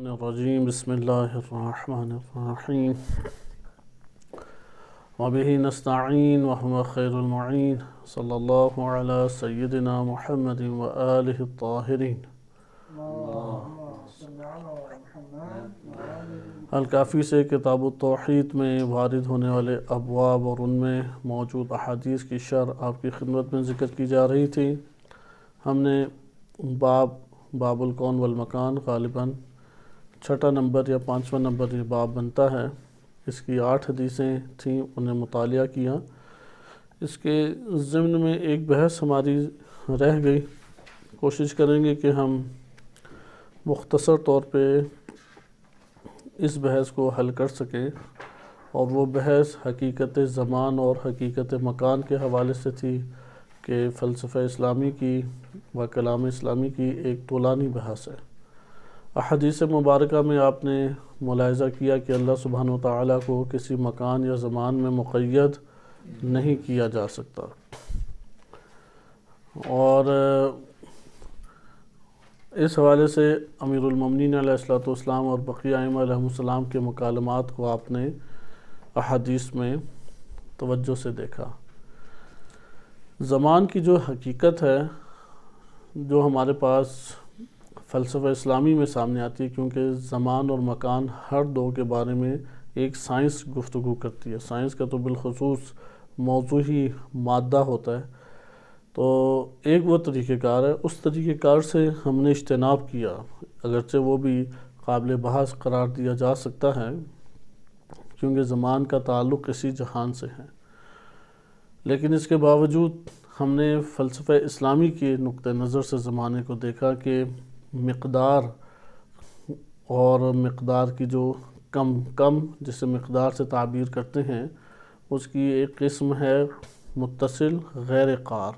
الرجیم بسم اللہ الرحمن الرحیم وبہ نستعین وہو خیر المعین صلی اللہ علی سیدنا محمد وآلہ الطاہرین۔ الکافی سے کتاب التوحید میں وارد ہونے والے ابواب اور ان میں موجود احادیث کی شرح آپ کی خدمت میں ذکر کی جا رہی تھی۔ ہم نے باب الکون والمکان غالباً 6 نمبر یا 5واں نمبر یہ باب بنتا ہے، اس کی 8 حدیثیں تھیں، انہیں مطالعہ کیا۔ اس کے ضمن میں ایک بحث ہماری رہ گئی، کوشش کریں گے کہ ہم مختصر طور پہ اس بحث کو حل کر سکیں، اور وہ بحث حقیقت زمان اور حقیقت مکان کے حوالے سے تھی کہ فلسفہ اسلامی کی و کلام اسلامی کی ایک طولانی بحث ہے۔ احادیث مبارکہ میں آپ نے ملاحظہ کیا کہ اللہ سبحانہ وتعالیٰ کو کسی مکان یا زمان میں مقید نہیں کیا جا سکتا، اور اس حوالے سے امیر المومنین علیہ الصلوۃ والسلام اور بقیہ ائمہ علیہم السلام کے مکالمات کو آپ نے احادیث میں توجہ سے دیکھا۔ زمان کی جو حقیقت ہے، جو ہمارے پاس فلسفہ اسلامی میں سامنے آتی ہے، کیونکہ زمان اور مکان ہر دو کے بارے میں ایک سائنس گفتگو کرتی ہے۔ سائنس کا تو بالخصوص موضوع ہی مادہ ہوتا ہے، تو ایک وہ طریقہ کار ہے، اس طریقہ کار سے ہم نے اجتناب کیا، اگرچہ وہ بھی قابل بحث قرار دیا جا سکتا ہے کیونکہ زمان کا تعلق اسی جہان سے ہے، لیکن اس کے باوجود ہم نے فلسفہ اسلامی کے نقطہ نظر سے زمانے کو دیکھا کہ مقدار اور مقدار کی جو کم جسے مقدار سے تعبیر کرتے ہیں، اس کی ایک قسم ہے متصل غیر قار،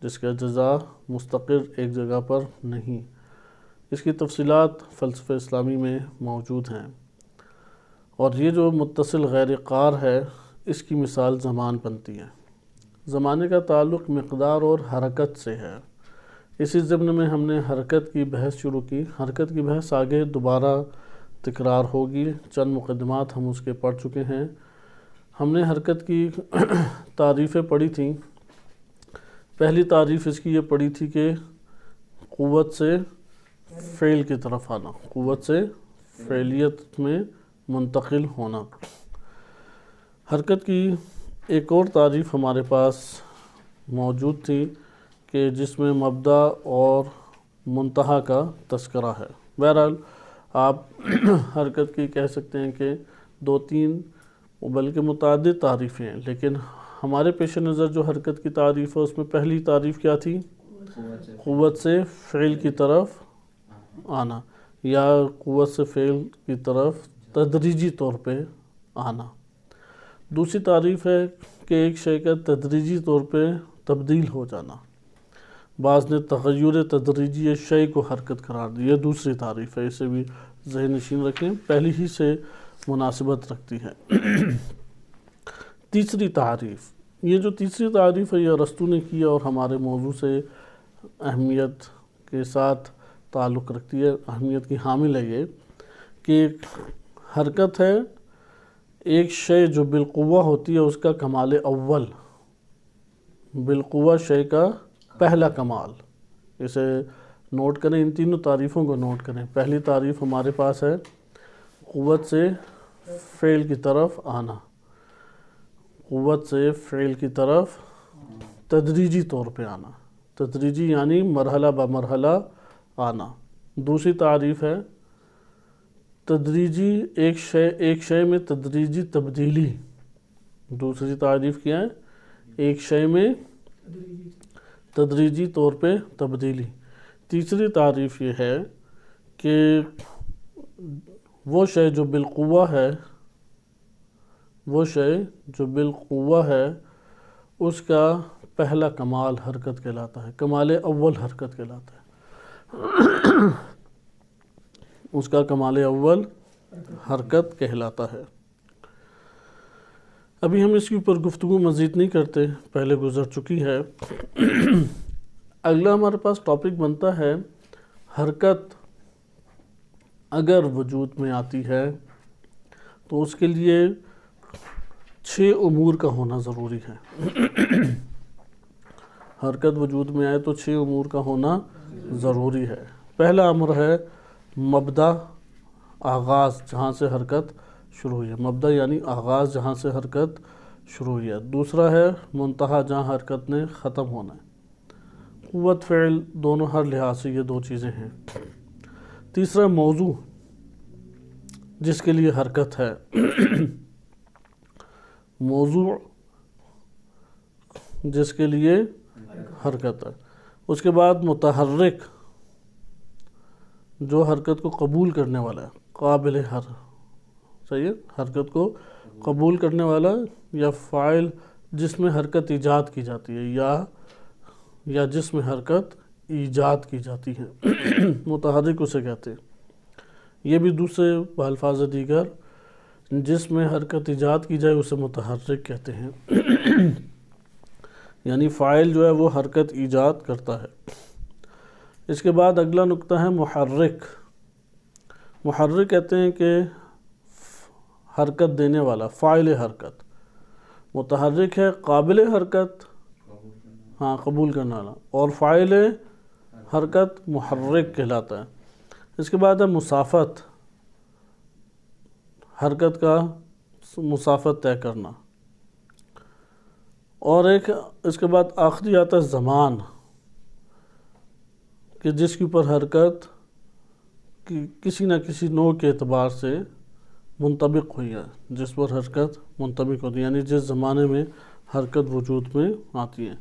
جس کا جزا مستقر ایک جگہ پر نہیں۔ اس کی تفصیلات فلسفہ اسلامی میں موجود ہیں، اور یہ جو متصل غیر قار ہے، اس کی مثال زمان بنتی ہے۔ زمانے کا تعلق مقدار اور حرکت سے ہے۔ اسی ضمن میں ہم نے حرکت کی بحث شروع کی۔ حرکت کی بحث آگے دوبارہ تکرار ہوگی، چند مقدمات ہم اس کے پڑھ چکے ہیں۔ ہم نے حرکت کی تعریفیں پڑھی تھیں۔ پہلی تعریف اس کی یہ پڑھی تھی کہ قوت سے فعل کی طرف آنا، قوت سے فعلیت میں منتقل ہونا۔ حرکت کی ایک اور تعریف ہمارے پاس موجود تھی کہ جس میں مبدا اور منتہا کا تذکرہ ہے۔ بہرحال آپ حرکت کی کہہ سکتے ہیں کہ 2-3 بلکہ متعدد تعریفیں ہیں، لیکن ہمارے پیش نظر جو حرکت کی تعریف ہے، اس میں پہلی تعریف کیا تھی؟ قوت سے فعل کی طرف آنا، یا قوت سے فعل کی طرف تدریجی طور پہ آنا۔ دوسری تعریف ہے کہ ایک شے کا تدریجی طور پہ تبدیل ہو جانا۔ بعض نے تغیر تدریجی شے کو حرکت قرار دی، یہ دوسری تعریف ہے، اسے بھی ذہن نشین رکھیں، پہلی ہی سے مناسبت رکھتی ہے۔ تیسری تعریف، یہ جو تیسری تعریف ہے، یہ ارسطو نے کی اور ہمارے موضوع سے اہمیت کے ساتھ تعلق رکھتی ہے، اہمیت کی حامل ہے یہ کہ حرکت ہے ایک شے جو بالقوہ ہوتی ہے، اس کا کمال اول، بالقوہ شے کا پہلا کمال۔ اسے نوٹ کریں، ان تینوں تعریفوں کو نوٹ کریں۔ پہلی تعریف ہمارے پاس ہے قوت سے فعل کی طرف آنا، قوت سے فعل کی طرف تدریجی طور پہ آنا، تدریجی یعنی مرحلہ بمرحلہ آنا۔ دوسری تعریف ہے تدریجی، ایک شے میں تدریجی تبدیلی۔ دوسری تعریف کیا ہے؟ ایک شے میں تدریجی طور پہ تبدیلی۔ تیسری تعریف یہ ہے کہ وہ شے جو بالقوہ ہے، وہ شے جو بالقوہ ہے، اس کا پہلا کمال حرکت کہلاتا ہے، کمال اول حرکت کہلاتا ہے، اس کا کمال اول حرکت کہلاتا ہے۔ ابھی ہم اس کے اوپر گفتگو مزید نہیں کرتے، پہلے گزر چکی ہے۔ اگلا ہمارے پاس ٹاپک بنتا ہے حرکت اگر وجود میں آتی ہے تو اس کے لیے 6 امور کا ہونا ضروری ہے۔ حرکت وجود میں آئے تو 6 امور کا ہونا ضروری ہے۔ پہلا امر ہے مبدا، آغاز جہاں سے حرکت شروع ہوئی ہے، مبدا یعنی آغاز جہاں سے حرکت شروع ہوئی ہے۔ دوسرا ہے منتہا، جہاں حرکت نے ختم ہونا ہے۔ قوت فعل دونوں ہر لحاظ سے یہ 2 چیزیں ہیں۔ تیسرا موضوع جس کے لیے حرکت ہے، موضوع جس کے لیے حرکت ہے۔ اس کے بعد متحرک جو حرکت کو قبول کرنے والا ہے، قابل صحیح ہے، حرکت کو قبول کرنے والا، یا فاعل جس میں حرکت ایجاد کی جاتی ہے یا جس میں حرکت ایجاد کی جاتی ہے، متحرک اسے کہتے ہیں۔ یہ بھی دوسرے بالفاظ دیگر جس میں حرکت ایجاد کی جائے اسے متحرک کہتے ہیں، یعنی فاعل جو ہے وہ حرکت ایجاد کرتا ہے۔ اس کے بعد اگلا نقطہ ہے محرک۔ محرک کہتے ہیں کہ حرکت دینے والا، فاعل حرکت۔ متحرک ہے قابل حرکت، قبول کرنے والا، اور فاعل حرکت محرک کہلاتا ہے۔ اس کے بعد ہے مسافت، حرکت کا مسافت طے کرنا، اور ایک اس کے بعد آخری آتا ہے زمان، کہ جس کے اوپر حرکت کسی نہ کسی نوع کے اعتبار سے منطبق ہوئی ہے، جس پر حرکت منطبق ہوتی ہے، یعنی جس زمانے میں حرکت وجود میں آتی ہے۔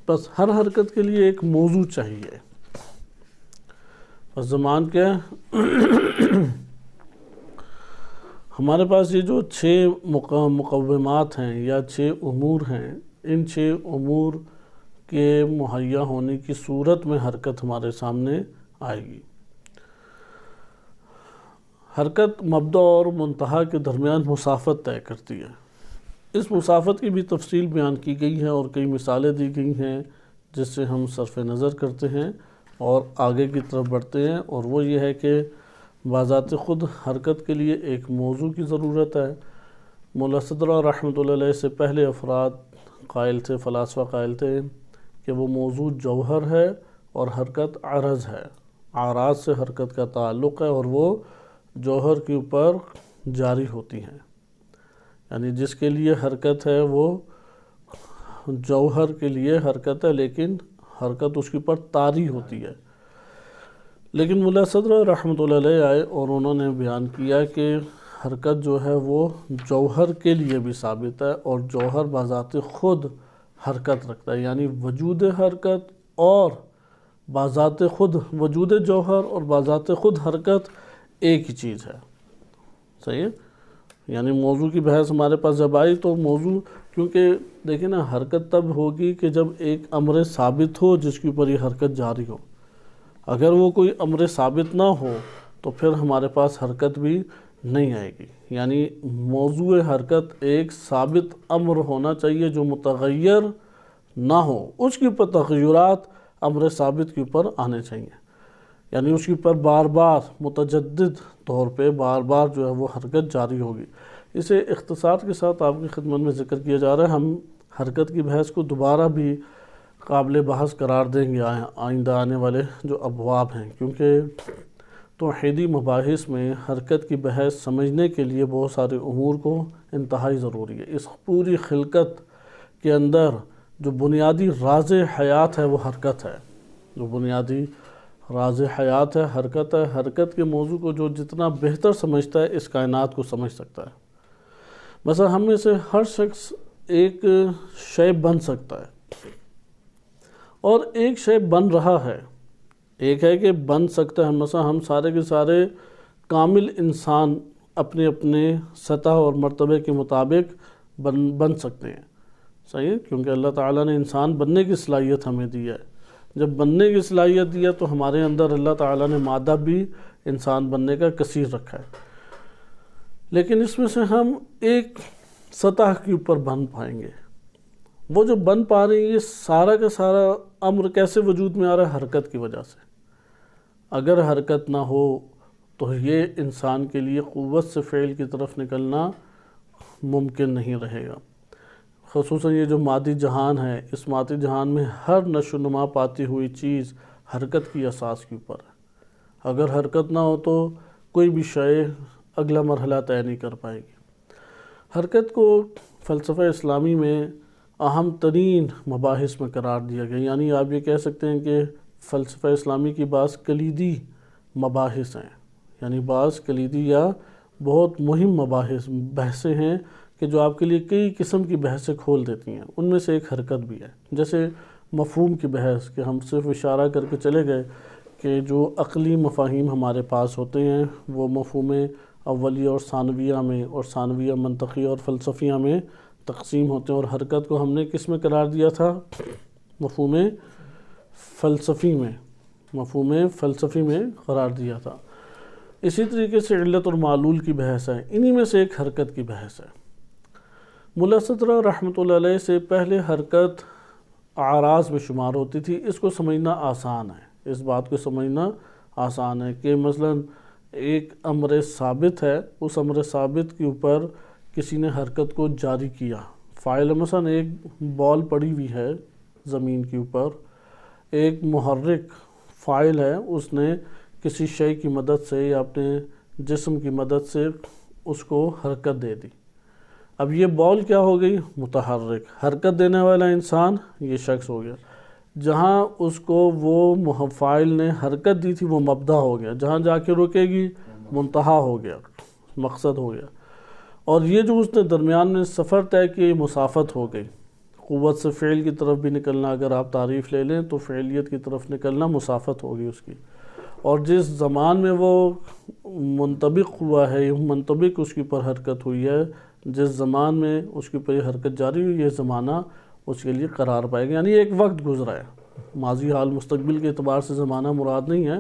بس ہر حرکت کے لیے ایک موضوع چاہیے۔ بس زمان کیا ہے؟ ہمارے پاس یہ جو 6 مقومات ہیں یا 6 امور ہیں، ان 6 امور کے مہیا ہونے کی صورت میں حرکت ہمارے سامنے آئے گی۔ حرکت مبدا اور منتہا کے درمیان مسافت طے کرتی ہے۔ اس مسافت کی بھی تفصیل بیان کی گئی ہے اور کئی مثالیں دی گئی ہیں جس سے ہم صرف نظر کرتے ہیں اور آگے کی طرف بڑھتے ہیں، اور وہ یہ ہے کہ بذات خود حرکت کے لیے ایک موضوع کی ضرورت ہے۔ مولا صدرہ رحمۃ اللہ علیہ سے پہلے افراد قائل تھے، فلاسفہ قائل تھے کہ وہ موضوع جوہر ہے اور حرکت عرض ہے، اعراض سے حرکت کا تعلق ہے اور وہ جوہر کے اوپر جاری ہوتی ہیں، یعنی جس کے لیے حرکت ہے وہ جوہر کے لیے حرکت ہے، لیکن حرکت اس کے اوپر طاری ہوتی ہے۔ لیکن مولا صدرہ رحمۃ اللہ علیہ آئے اور انہوں نے بیان کیا کہ حرکت جو ہے وہ جوہر کے لیے بھی ثابت ہے، اور جوہر بذات خود حرکت رکھتا ہے، یعنی وجود حرکت اور بذات خود وجود جوہر اور بذات خود حرکت ایک ہی چیز ہے۔ صحیح ہے؟ یعنی موضوع کی بحث ہمارے پاس جب آئی تو موضوع، کیونکہ دیکھیں نا، حرکت تب ہوگی کہ جب ایک امر ثابت ہو جس کے اوپر یہ حرکت جاری ہو۔ اگر وہ کوئی امر ثابت نہ ہو تو پھر ہمارے پاس حرکت بھی نہیں آئے گی، یعنی موضوع حرکت ایک ثابت امر ہونا چاہیے جو متغیر نہ ہو، اس کے اوپر تغیرات امر ثابت کے اوپر آنے چاہیے، یعنی اس کے اوپر بار بار متجدد طور پہ بار بار جو ہے وہ حرکت جاری ہوگی۔ اسے اختصار کے ساتھ آپ کی خدمت میں ذکر کیا جا رہا ہے۔ ہم حرکت کی بحث کو دوبارہ بھی قابل بحث قرار دیں گے آئندہ آنے والے جو ابواب ہیں، کیونکہ توحیدی مباحث میں حرکت کی بحث سمجھنے کے لیے بہت سارے امور کو انتہائی ضروری ہے۔ اس پوری خلقت کے اندر جو بنیادی راز حیات ہے وہ حرکت ہے، جو بنیادی راز حیات ہے حرکت ہے۔ حرکت کے موضوع کو جو جتنا بہتر سمجھتا ہے اس کائنات کو سمجھ سکتا ہے۔ مثلا ہم میں سے ہر شخص ایک شے بن سکتا ہے اور ایک شے بن رہا ہے، ایک ہے کہ بن سکتا ہے، مثلا ہم سارے کے سارے کامل انسان اپنے اپنے سطح اور مرتبے کے مطابق بن سکتے ہیں۔ صحیح ہے؟ کیونکہ اللہ تعالیٰ نے انسان بننے کی صلاحیت ہمیں دی ہے۔ جب بننے کی صلاحیت دی ہے تو ہمارے اندر اللہ تعالیٰ نے مادہ بھی انسان بننے کا کثیر رکھا ہے، لیکن اس میں سے ہم ایک سطح کے اوپر بن پائیں گے۔ وہ جو بن پا رہے ہیں یہ سارا کا سارا امر کیسے وجود میں آ رہا ہے؟ حرکت کی وجہ سے۔ اگر حرکت نہ ہو تو یہ انسان کے لیے قوت سے فعل کی طرف نکلنا ممکن نہیں رہے گا۔ خصوصاً یہ جو مادی جہان ہے، اس مادی جہان میں ہر نشو و نما پاتی ہوئی چیز حرکت کی اساس کے اوپر ہے۔ اگر حرکت نہ ہو تو کوئی بھی شے اگلا مرحلہ طے نہیں کر پائے گی۔ حرکت کو فلسفہ اسلامی میں اہم ترین مباحث میں قرار دیا گیا، یعنی آپ یہ کہہ سکتے ہیں کہ فلسفہ اسلامی کی بعض کلیدی مباحث ہیں، یعنی بعض کلیدی یا بہت مہم بحثیں ہیں کہ جو آپ کے لیے کئی قسم کی بحثیں کھول دیتی ہیں۔ ان میں سے ایک حرکت بھی ہے، جیسے مفہوم کی بحث، کہ ہم صرف اشارہ کر کے چلے گئے کہ جو عقلی مفاہیم ہمارے پاس ہوتے ہیں وہ مفہوم اولیہ اور ثانویہ میں، اور ثانویہ منطقیہ اور فلسفیہ میں تقسیم ہوتے ہیں، اور حرکت کو ہم نے کس میں قرار دیا تھا؟ مفہوم فلسفی میں، مفہوم فلسفی میں قرار دیا تھا۔ اسی طریقے سے علت اور معلول کی بحث ہے، انہی میں سے ایک حرکت کی بحث ہے۔ ملا صدرہ رحمۃ اللہ علیہ سے پہلے حرکت اعراض میں شمار ہوتی تھی۔ اس کو سمجھنا آسان ہے، اس بات کو سمجھنا آسان ہے کہ مثلا ایک امر ثابت ہے، اس امر ثابت کے اوپر کسی نے حرکت کو جاری کیا۔ فاعل مثلا ایک بال پڑی ہوئی ہے زمین کے اوپر، ایک محرک فاعل ہے، اس نے کسی شے کی مدد سے یا اپنے جسم کی مدد سے اس کو حرکت دے دی۔ اب یہ بال کیا ہو گئی؟ متحرک۔ حرکت دینے والا انسان یہ شخص ہو گیا۔ جہاں اس کو وہ فاعل نے حرکت دی تھی وہ مبدا ہو گیا، جہاں جا کے رکے گی منتہا ہو گیا، مقصد ہو گیا۔ اور یہ جو اس نے درمیان میں سفر طے کی مسافت ہو گئی۔ قوت سے فعل کی طرف بھی نکلنا، اگر آپ تعریف لے لیں تو فعلیت کی طرف نکلنا مسافت ہوگی اس کی، اور جس زمان میں وہ منطبق ہوا ہے، منطبق اس کے اوپر حرکت ہوئی ہے، جس زمان میں اس کے اوپر یہ حرکت جاری ہوئی، یہ زمانہ اس کے لیے قرار پائے گا، یعنی ایک وقت گزرا ہے۔ ماضی، حال، مستقبل کے اعتبار سے زمانہ مراد نہیں ہے،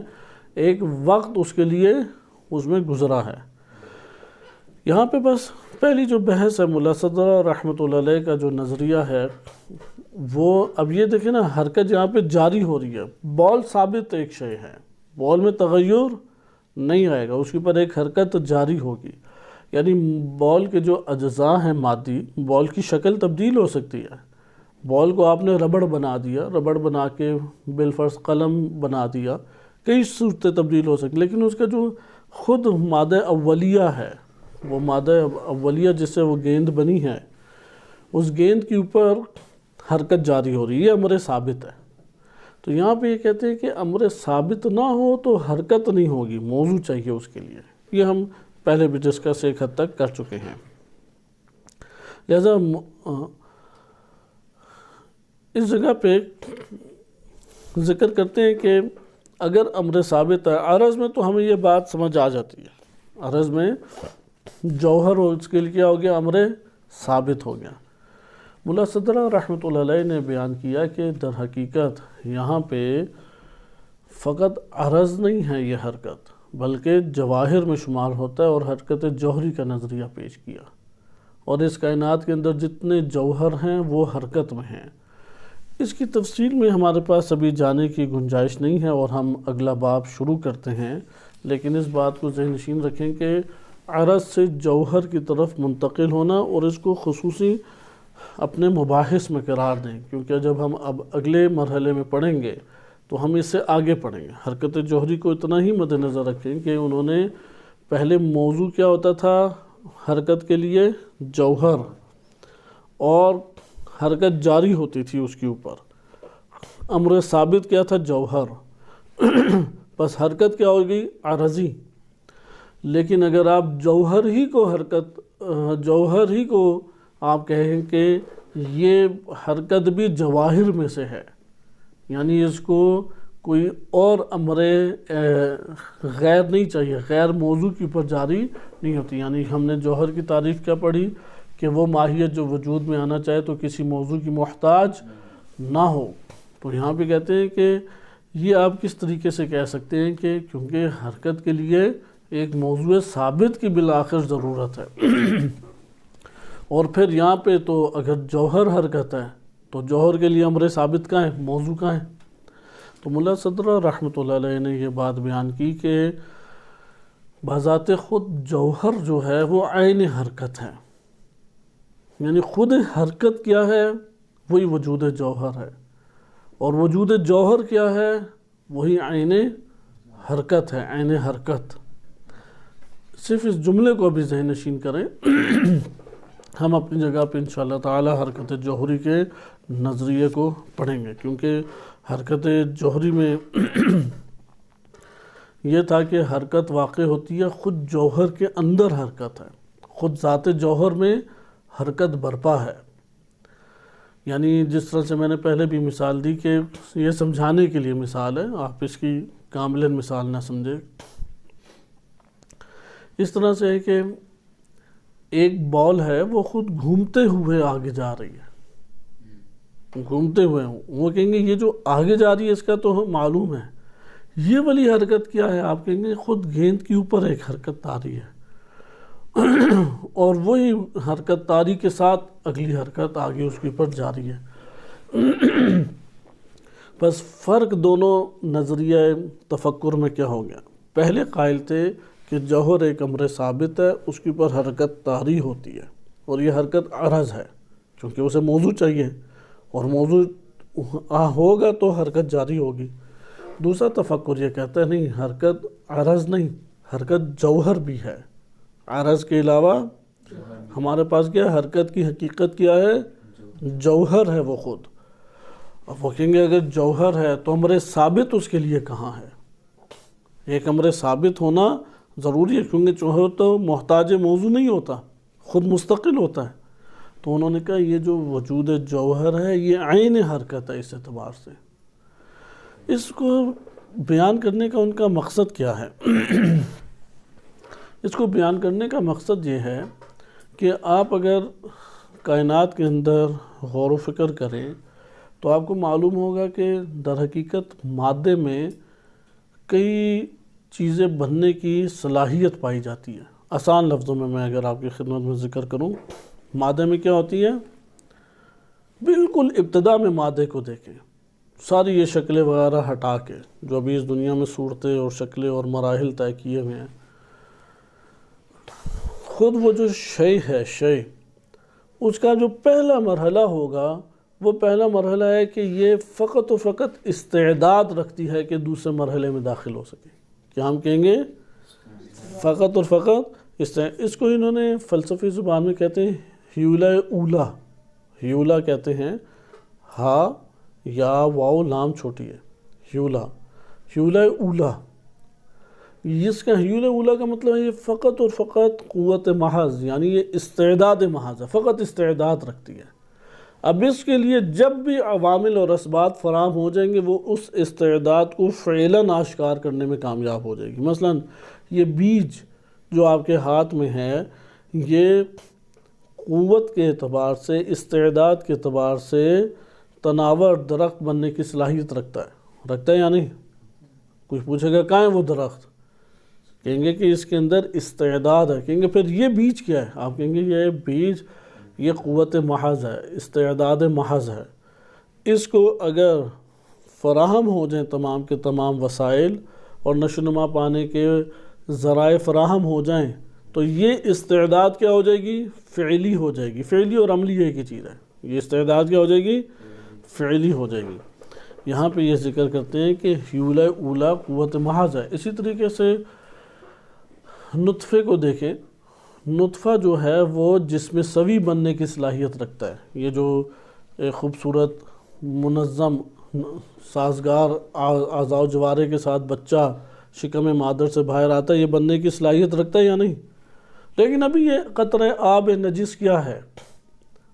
ایک وقت اس کے لیے اس میں گزرا ہے۔ یہاں پہ بس پہلی جو بحث ہے ملا صدرہ رحمۃ اللہ علیہ کا جو نظریہ ہے وہ، اب یہ دیکھیں نا، حرکت یہاں پہ جاری ہو رہی ہے، بال ثابت ایک شے ہے، بال میں تغیر نہیں آئے گا، اس کے اوپر ایک حرکت جاری ہوگی، یعنی بال کے جو اجزاء ہیں مادی، بال کی شکل تبدیل ہو سکتی ہے۔ بال کو آپ نے ربڑ بنا دیا، ربڑ بنا کے بالفرض قلم بنا دیا، کئی صورتیں تبدیل ہو سکتی، لیکن اس کا جو خود مادہ اولیہ ہے، وہ مادہ اولیہ جس سے وہ گیند بنی ہے، اس گیند کے اوپر حرکت جاری ہو رہی ہے، یہ امر ثابت ہے۔ تو یہاں پہ یہ کہتے ہیں کہ امر ثابت نہ ہو تو حرکت نہیں ہوگی، موضوع چاہیے اس کے لیے۔ یہ ہم پہلے بھی ڈسکس ایک حد تک کر چکے ہیں۔ لہذا اس جگہ پہ ذکر کرتے ہیں کہ اگر امر ثابت ہے، عرض میں تو ہمیں یہ بات سمجھ آ جاتی ہے، عرض میں جوہر ہو، اس کے لیے کیا ہو گیا؟ امر ثابت ہو گیا۔ ملا صدرہ رحمۃ اللہ علیہ نے بیان کیا کہ در حقیقت یہاں پہ فقط عرض نہیں ہے یہ حرکت، بلکہ جواہر میں شمار ہوتا ہے، اور حرکت جوہری کا نظریہ پیش کیا، اور اس کائنات کے اندر جتنے جوہر ہیں وہ حرکت میں ہیں۔ اس کی تفصیل میں ہمارے پاس ابھی جانے کی گنجائش نہیں ہے، اور ہم اگلا باب شروع کرتے ہیں، لیکن اس بات کو ذہن نشین رکھیں کہ عرض سے جوہر کی طرف منتقل ہونا، اور اس کو خصوصی اپنے مباحث میں قرار دیں، کیونکہ جب ہم اب اگلے مرحلے میں پڑھیں گے تو ہم اس سے آگے پڑھیں گے۔ حرکت جوہری کو اتنا ہی مد نظر رکھیں کہ انہوں نے پہلے موضوع کیا ہوتا تھا حرکت کے لیے؟ جوہر، اور حرکت جاری ہوتی تھی اس کے اوپر۔ امر ثابت کیا تھا؟ جوہر۔ بس حرکت کیا ہو گئی؟ عرضی۔ لیکن اگر آپ جوہر ہی کو آپ کہیں کہ یہ حرکت بھی جواہر میں سے ہے، یعنی اس کو کوئی اور امر غیر نہیں چاہیے، غیر موضوع کے اوپر جاری نہیں ہوتی، یعنی ہم نے جوہر کی تعریف کیا پڑھی کہ وہ ماہیت جو وجود میں آنا چاہے تو کسی موضوع کی محتاج نہ ہو۔ تو یہاں پہ کہتے ہیں کہ یہ آپ کس طریقے سے کہہ سکتے ہیں کہ کیونکہ حرکت کے لیے ایک موضوع ثابت کی بالآخر ضرورت ہے، اور پھر یہاں پہ تو اگر جوہر حرکت ہے تو جوہر کے لیے امر ثابت کہاں ہے؟ موضوع کہاں ہے؟ تو ملا صدرہ رحمۃ اللہ علیہ نے یہ بات بیان کی کہ بذات خود جوہر جو ہے وہ عین حرکت ہے، یعنی خود حرکت کیا ہے؟ وہی وجود جوہر ہے، اور وجود جوہر کیا ہے؟ وہی عین حرکت ہے، عین حرکت۔ صرف اس جملے کو بھی ذہن نشین کریں، ہم اپنی جگہ پہ انشاءاللہ تعالی حرکت جوہری کے نظریے کو پڑھیں گے، کیونکہ حرکت جوہری میں یہ تھا کہ حرکت واقع ہوتی ہے خود جوہر کے اندر، حرکت ہے خود ذات جوہر میں حرکت برپا ہے۔ یعنی جس طرح سے میں نے پہلے بھی مثال دی کہ یہ سمجھانے کے لیے مثال ہے، آپ اس کی کاملاً مثال نہ سمجھے۔ اس طرح سے ہے کہ ایک بال ہے وہ خود گھومتے ہوئے آگے جا رہی ہے، گھومتے ہوئے وہ کہیں گے یہ جو آگے جا رہی ہے اس کا تو معلوم ہے، یہ والی حرکت کیا ہے؟ آپ کہیں گے خود گیند کے اوپر ایک حرکت طاری ہے، اور وہی حرکت طاری کے ساتھ اگلی حرکت آگے اس کے اوپر جاری ہے۔ بس فرق دونوں نظریہ تفکر میں کیا ہو گیا؟ پہلے قائل تھے کہ جوہر ایک امر ثابت ہے، اس کے اوپر حرکت طاری ہوتی ہے، اور یہ حرکت عرض ہے کیونکہ اسے موضوع چاہیے، اور موضوع ہوگا تو حرکت جاری ہوگی۔ دوسرا تفکر یہ کہتا ہے نہیں، حرکت عرض نہیں، حرکت جوہر بھی ہے، عرض کے علاوہ ہمارے پاس کیا ہے؟ حرکت کی حقیقت کیا ہے؟ جوہر ہے وہ خود۔ اب وہ کہیں گے اگر جوہر ہے تو امر ثابت اس کے لیے کہاں ہے؟ ایک امر ثابت ہونا ضروری ہے، کیونکہ جوہر تو محتاج موضوع نہیں ہوتا، خود مستقل ہوتا ہے۔ تو انہوں نے کہا یہ جو وجود جوہر ہے یہ عین حرکت ہے۔ اس اعتبار سے اس کو بیان کرنے کا ان کا مقصد کیا ہے؟ اس کو بیان کرنے کا مقصد یہ ہے کہ آپ اگر کائنات کے اندر غور و فکر کریں تو آپ کو معلوم ہوگا کہ در حقیقت مادے میں کئی چیزیں بننے کی صلاحیت پائی جاتی ہے۔ آسان لفظوں میں اگر آپ کی خدمت میں ذکر کروں، مادے میں کیا ہوتی ہے؟ بالکل ابتدا میں مادے کو دیکھیں، ساری یہ شکلیں وغیرہ ہٹا کے جو ابھی اس دنیا میں صورتیں اور شکلیں اور مراحل طے کیے ہوئے ہیں، خود وہ جو شے ہے، شے اس کا جو پہلا مرحلہ ہوگا وہ پہلا مرحلہ ہے کہ یہ فقط و فقط استعداد رکھتی ہے کہ دوسرے مرحلے میں داخل ہو سکے۔ کیا ہم کہیں گے؟ فقط اور فقط اس کو انہوں نے فلسفی زبان میں کہتے ہیں ہیولہ اولا، ہیولہ کہتے ہیں، ہا یا واو لام چھوٹی ہے، ہیولہ، ہیولہ اولا۔ اس کا ہیولہ اولا کا مطلب ہے یہ فقط اور فقط قوت محض، یعنی یہ استعداد محض ہے، فقط استعداد رکھتی ہے۔ اب اس کے لیے جب بھی عوامل اور اسباب فراہم ہو جائیں گے وہ اس استعداد کو فعلاً آشکار کرنے میں کامیاب ہو جائے گی۔ مثلاً یہ بیج جو آپ کے ہاتھ میں ہے، یہ قوت کے اعتبار سے، استعداد کے اعتبار سے تناور درخت بننے کی صلاحیت رکھتا ہے یا نہیں؟ کوئی پوچھے گا کہاں ہے وہ درخت؟ کہیں گے کہ اس کے اندر استعداد ہے۔ کہیں گے پھر یہ بیج کیا ہے؟ آپ کہیں گے یہ بیج یہ قوت محض ہے، استعداد محض ہے۔ اس کو اگر فراہم ہو جائیں تمام کے تمام وسائل اور نشو و نما پانے کے ذرائع فراہم ہو جائیں تو یہ استعداد کیا ہو جائے گی؟ فعلی ہو جائے گی۔ فعلی اور عملی ایک ہی چیز ہے۔ یہ استعداد کیا ہو جائے گی؟ فعلی ہو جائے گی۔ یہاں پہ یہ ذکر کرتے ہیں کہ حیولہ اولا قوت محض ہے۔ اسی طریقے سے نطفے کو دیکھیں، نطفہ جو ہے وہ جسم سوی بننے کی صلاحیت رکھتا ہے۔ یہ جو ایک خوبصورت منظم سازگار اعضاء و جوارے کے ساتھ بچہ شکم مادر سے باہر آتا ہے، یہ بننے کی صلاحیت رکھتا ہے یا نہیں؟ لیکن ابھی یہ قطرہ آب نجس کیا ہے؟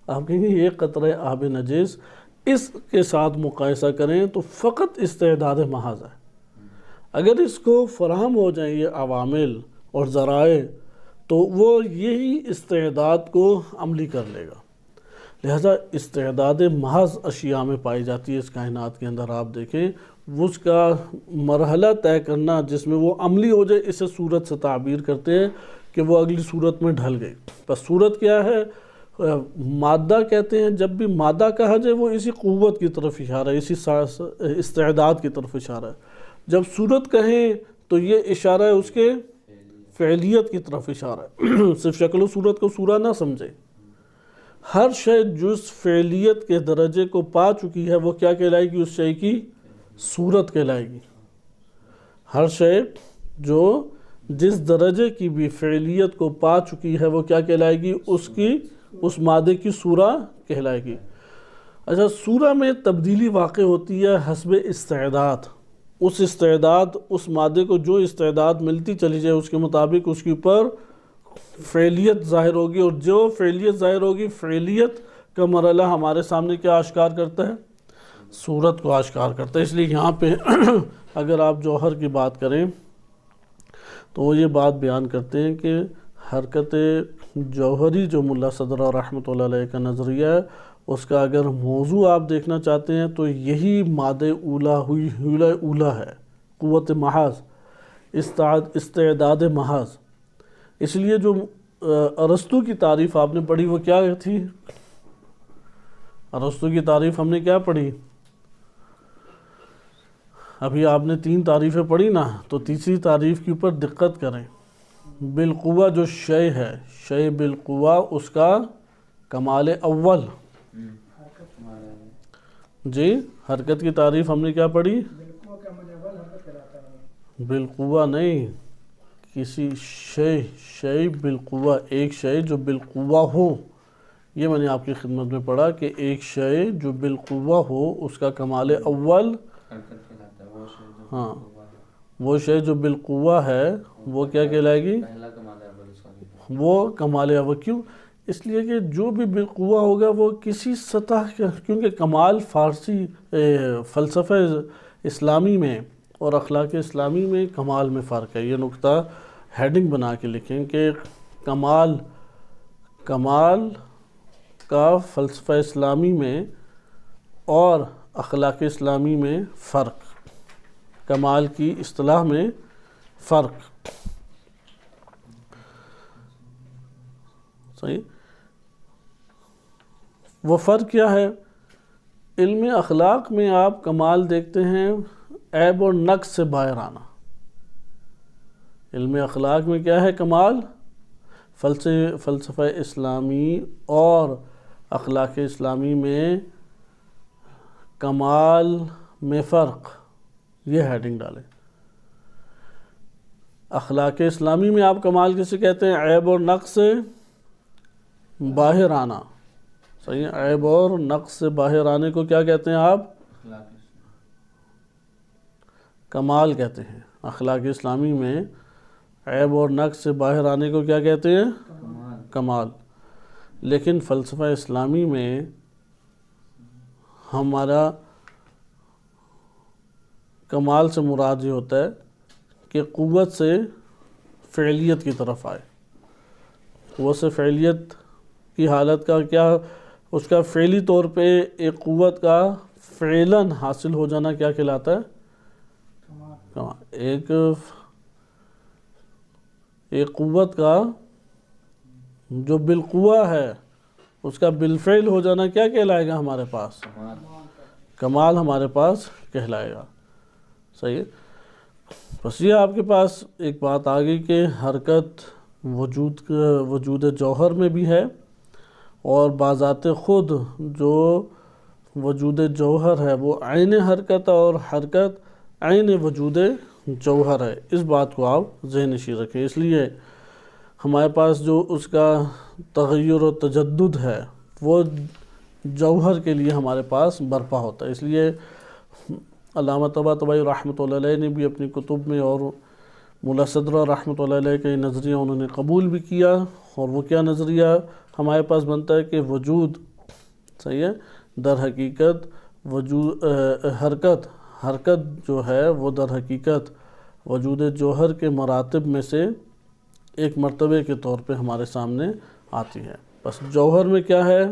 آپ کہیں گے یہ قطرہ آب نجس اس کے ساتھ مقایسہ کریں تو فقط استعداد محض ہے۔ اگر اس کو فراہم ہو جائیں یہ عوامل اور ذرائع تو وہ یہی استعداد کو عملی کر لے گا۔ لہذا استعداد محض اشیاء میں پائی جاتی ہے اس کائنات کے اندر۔ آپ دیکھیں اس کا مرحلہ طے کرنا جس میں وہ عملی ہو جائے، اسے صورت سے تعبیر کرتے ہیں کہ وہ اگلی صورت میں ڈھل گئی۔ بس صورت کیا ہے؟ مادہ کہتے ہیں۔ جب بھی مادہ کہا جائے وہ اسی قوت کی طرف اشارہ ہے، اسی استعداد کی طرف اشارہ ہے۔ جب صورت کہیں تو یہ اشارہ ہے اس کے فعلیت کی طرف اشارہ ہے صرف شکل و صورت کو سورہ نہ سمجھے. ہر شے جس فعلیت کے درجے کو پا چکی ہے وہ کیا کہلائے گی؟ اس شے کی صورت کہلائے گی. ہر شے جو جس درجے کی بھی فعلیت کو پا چکی ہے وہ کیا کہلائے گی؟ اس مادے کی سورہ کہلائے گی. اچھا، سورہ میں تبدیلی واقع ہوتی ہے حسب استعداد. اس استعداد، اس مادے کو جو استعداد ملتی چلی جائے اس کے مطابق اس کے اوپر فعلیت ظاہر ہوگی، اور جو فعلیت ظاہر ہوگی، فعلیت کا مرحلہ ہمارے سامنے کیا آشکار کرتا ہے؟ صورت کو آشکار کرتا ہے. اس لیے یہاں پہ اگر آپ جوہر کی بات کریں تو وہ یہ بات بیان کرتے ہیں کہ حرکت جوہری جو ملا صدرہ رحمۃ اللہ علیہ کا نظریہ ہے، اس کا اگر موضوع آپ دیکھنا چاہتے ہیں تو یہی مادہ اولا ہے، قوت محض، استعداد محض. اس لیے جو ارسطو کی تعریف آپ نے پڑھی وہ کیا تھی؟ ارسطو کی تعریف ہم نے کیا پڑھی؟ ابھی آپ نے 3 تعریفیں پڑھی نا، تو تیسری تعریف کے اوپر دقت کریں. بالقوہ جو شے ہے، شے بالقوہ، اس کا کمال اول. جی، حرکت کی تعریف ہم نے کیا پڑھی؟ بالقوہ نہیں، کسی شے بالقوہ، ایک شے جو بالقوہ ہو. یہ میں نے آپ کی خدمت میں پڑھا کہ ایک شے جو بالقوہ ہو اس کا کمال اول. ہاں، وہ شے جو بالقوہ ہے وہ کیا کہلائے گی؟ وہ کمال اول. کیوں؟ اس لیے کہ جو بھی بالقوہ ہوگا وہ کسی سطح کا، کیونکہ کمال فارسی فلسفہ اسلامی میں اور اخلاق اسلامی میں کمال میں فرق ہے. یہ نقطہ ہیڈنگ بنا کے لکھیں کہ کمال کا فلسفہ اسلامی میں اور اخلاق اسلامی میں فرق، کمال کی اصطلاح میں فرق. صحیح؟ وہ فرق کیا ہے؟ علم اخلاق میں آپ کمال دیکھتے ہیں عیب اور نقص سے باہر آنا. علم اخلاق میں کیا ہے کمال؟ فلسفہ اسلامی اور اخلاق اسلامی میں کمال میں فرق. یہ ہیڈنگ ڈالیں. اخلاق اسلامی میں آپ کمال کسے کہتے ہیں؟ عیب اور نقص سے باہر آنا. صحیح ہے؟ عیب اور نقص سے باہر آنے کو کیا کہتے ہیں آپ؟ کمال کہتے ہیں. اخلاق اسلامی میں عیب اور نقص سے باہر آنے کو کیا کہتے ہیں؟ کمال. لیکن فلسفہ اسلامی میں ہمارا کمال سے مراد یہ ہوتا ہے کہ قوت سے فعلیت کی طرف آئے. قوت سے فعلیت کی حالت کا کیا، اس کا فعلی طور پہ ایک قوت کا فعلاً حاصل ہو جانا کیا کہلاتا ہے؟ کمال. ایک قوت کا جو بالقوہ ہے اس کا بالفعل ہو جانا کیا کہلائے گا ہمارے پاس؟ کمال ہمارے پاس کہلائے گا. صحیح ہے؟ بس یہ آپ کے پاس ایک بات آ گئی کہ حرکت وجود جوہر میں بھی ہے، اور بذات خود جو وجود جوہر ہے وہ عین حرکت، اور حرکت عین وجود جوہر ہے. اس بات کو آپ ذہن نشین رکھیں. اس لیے ہمارے پاس جو اس کا تغیر و تجدد ہے وہ جوہر کے لیے ہمارے پاس برپا ہوتا ہے. اس لیے علامہ طباطبائی رحمۃ اللہ علیہ نے بھی اپنی کتب میں، اور ملا صدرہ رحمۃ اللہ علیہ کا یہ نظریہ انہوں نے قبول بھی کیا. اور وہ کیا نظریہ ہمارے پاس بنتا ہے کہ وجود، صحیح ہے، در حقیقت حرکت جو ہے وہ در حقیقت وجود جوہر کے مراتب میں سے ایک مرتبے کے طور پہ ہمارے سامنے آتی ہے. بس جوہر میں کیا ہے؟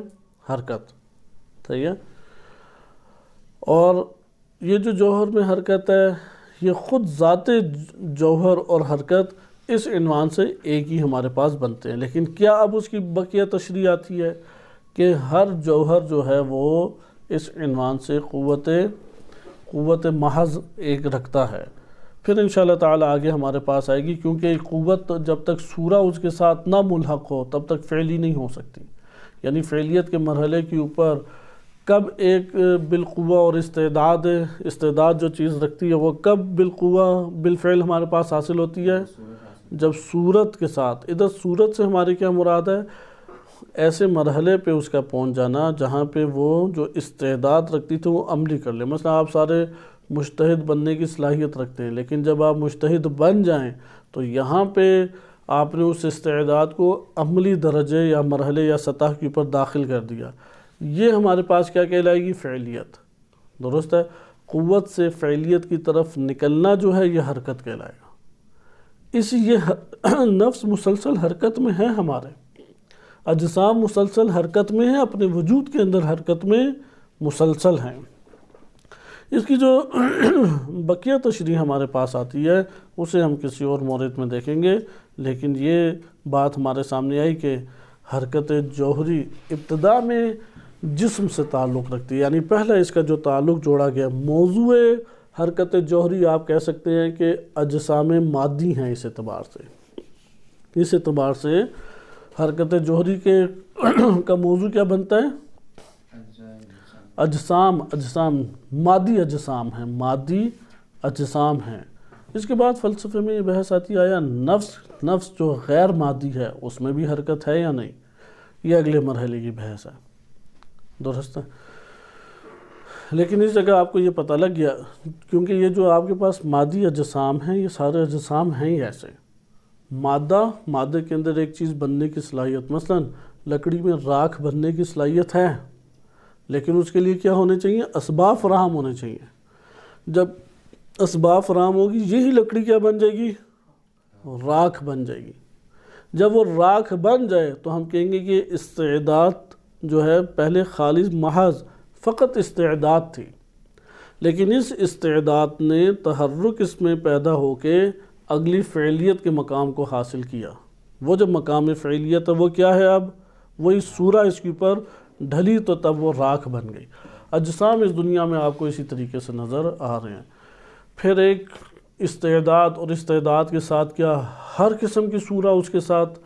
حرکت. صحیح ہے؟ اور یہ جو جوہر میں حرکت ہے یہ خود ذات جوہر اور حرکت اس عنوان سے ایک ہی ہمارے پاس بنتے ہیں. لیکن کیا اب اس کی بقیہ تشریح آتی ہے کہ ہر جوہر جو ہے وہ اس عنوان سے قوت محض ایک رکھتا ہے. پھر انشاءاللہ تعالی آگے ہمارے پاس آئے گی، کیونکہ قوت جب تک صورہ اس کے ساتھ نہ ملحق ہو تب تک فعلی نہیں ہو سکتی. یعنی فعلیت کے مرحلے کے اوپر کب ایک بالقوہ اور استعداد جو چیز رکھتی ہے وہ کب بالقوہ بالفعل ہمارے پاس حاصل ہوتی ہے؟ جب صورت کے ساتھ. ادھر صورت سے ہماری کیا مراد ہے؟ ایسے مرحلے پہ اس کا پہنچ جانا جہاں پہ وہ جو استعداد رکھتی تھی وہ عملی کر لے. مثلا آپ سارے مجتہد بننے کی صلاحیت رکھتے ہیں، لیکن جب آپ مجتہد بن جائیں تو یہاں پہ آپ نے اس استعداد کو عملی درجے یا مرحلے یا سطح کے اوپر داخل کر دیا. یہ ہمارے پاس کیا کہلائے گی؟ فعلیت. درست ہے؟ قوت سے فعلیت کی طرف نکلنا جو ہے یہ حرکت کہلائے گا. یہ نفس مسلسل حرکت میں ہے، ہمارے اجسام مسلسل حرکت میں ہیں، اپنے وجود کے اندر حرکت میں مسلسل ہیں. اس کی جو بقیہ تشریح ہمارے پاس آتی ہے اسے ہم کسی اور مورد میں دیکھیں گے، لیکن یہ بات ہمارے سامنے آئی کہ حرکت جوہری ابتدا میں جسم سے تعلق رکھتی ہے. یعنی پہلا اس کا جو تعلق جوڑا گیا موضوع حرکت جوہری، آپ کہہ سکتے ہیں کہ اجسام مادی ہیں. اس اعتبار سے حرکت جوہری کا موضوع کیا بنتا ہے؟ اجسام مادی اجسام ہیں. اس کے بعد فلسفے میں یہ بحث آتی ہے، آیا نفس جو غیر مادی ہے اس میں بھی حرکت ہے یا نہیں؟ یہ اگلے مرحلے کی بحث ہے. درست ہے؟ لیکن اس جگہ آپ کو یہ پتہ لگ گیا، کیونکہ یہ جو آپ کے پاس مادی اجسام ہیں یہ سارے اجسام ہیں ہی ایسے. مادے کے اندر ایک چیز بننے کی صلاحیت، مثلا لکڑی میں راکھ بننے کی صلاحیت ہے، لیکن اس کے لیے کیا ہونے چاہیے؟ اسباب فراہم ہونے چاہیے. جب اسباب فراہم ہوگی یہی لکڑی کیا بن جائے گی؟ راکھ بن جائے گی. جب وہ راکھ بن جائے تو ہم کہیں گے کہ استعداد جو ہے پہلے خالص محض فقط استعداد تھی، لیکن اس استعداد نے تحرک اس میں پیدا ہو کے اگلی فعلیت کے مقام کو حاصل کیا. وہ جب مقام فعلیت ہے وہ کیا ہے؟ اب وہی صورہ اس کے اوپر ڈھلی تو تب وہ راکھ بن گئی. اجسام اس دنیا میں آپ کو اسی طریقے سے نظر آ رہے ہیں. پھر ایک استعداد، اور استعداد کے ساتھ کیا ہر قسم کی صورہ اس کے ساتھ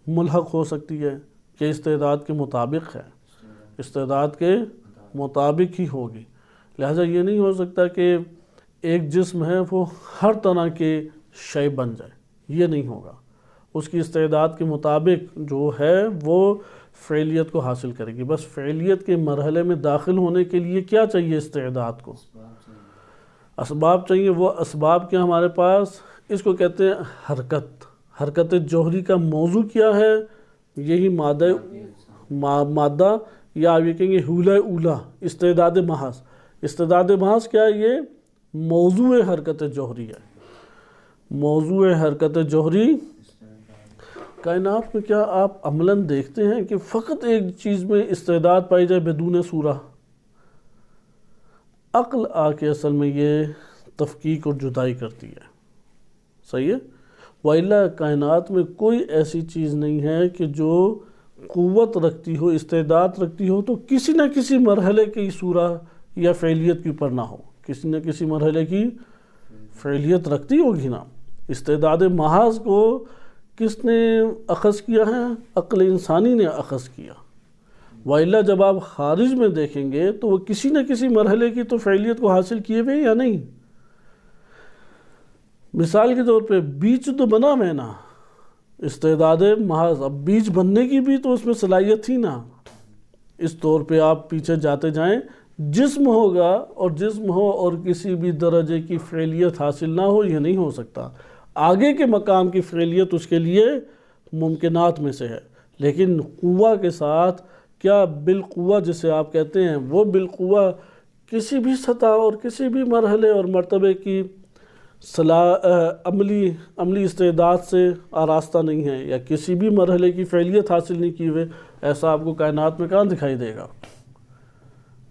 ملحق ہو سکتی ہے کہ استعداد کے مطابق ہے، استعداد کے مطابق ہی ہوگی. لہٰذا یہ نہیں ہو سکتا کہ ایک جسم ہے وہ ہر طرح کے شے بن جائے، یہ نہیں ہوگا. اس کی استعداد کے مطابق جو ہے وہ فعلیت کو حاصل کرے گی. بس فعلیت کے مرحلے میں داخل ہونے کے لیے کیا چاہیے؟ استعداد کو اسباب چاہیے. وہ اسباب کیا ہمارے پاس؟ اس کو کہتے ہیں حرکت جوہری کا موضوع کیا ہے؟ یہی مادہ یا آپ یہ کہیں گے حولہ اولا، استعداد محض. استعداد محض کیا ہے؟ یہ موضوع حرکت جوہری ہے. موضوع حرکت جوہری کائنات میں کیا آپ عملاً دیکھتے ہیں کہ فقط ایک چیز میں استعداد پائی جائے بدون صورہ؟ عقل آ کے اصل میں یہ تفکیک اور جدائی کرتی ہے. صحیح ہے؟ وَإِلَّا کائنات میں کوئی ایسی چیز نہیں ہے کہ جو قوت رکھتی ہو، استعداد رکھتی ہو تو کسی نہ کسی مرحلے کی صورہ یا فعلیت کے اوپر نہ ہو. کسی نہ کسی مرحلے کی فعلیت رکھتی ہوگی نا. استعداد محض کو کس نے اخذ کیا ہے؟ عقل انسانی نے اخذ کیا. وَإِلَّا جب آپ خارج میں دیکھیں گے تو وہ کسی نہ کسی مرحلے کی تو فعلیت کو حاصل کیے ہوئے یا نہیں. مثال کے طور پہ بیج تو بنا میں نا، استعداد محض. اب بیج بننے کی بھی تو اس میں صلاحیت تھی نا. اس طور پہ آپ پیچھے جاتے جائیں، جسم ہوگا اور جسم ہو اور کسی بھی درجے کی فعلیت حاصل نہ ہو، یہ نہیں ہو سکتا. آگے کے مقام کی فعلیت اس کے لیے ممکنات میں سے ہے. لیکن قوہ کے ساتھ کیا بالقوہ جسے آپ کہتے ہیں وہ بالقوہ کسی بھی سطح اور کسی بھی مرحلے اور مرتبے کی عملی استعداد سے آراستہ نہیں ہے، یا کسی بھی مرحلے کی فعلیت حاصل نہیں کی ہوئے. ایسا آپ کو کائنات میں کہاں دکھائی دے گا؟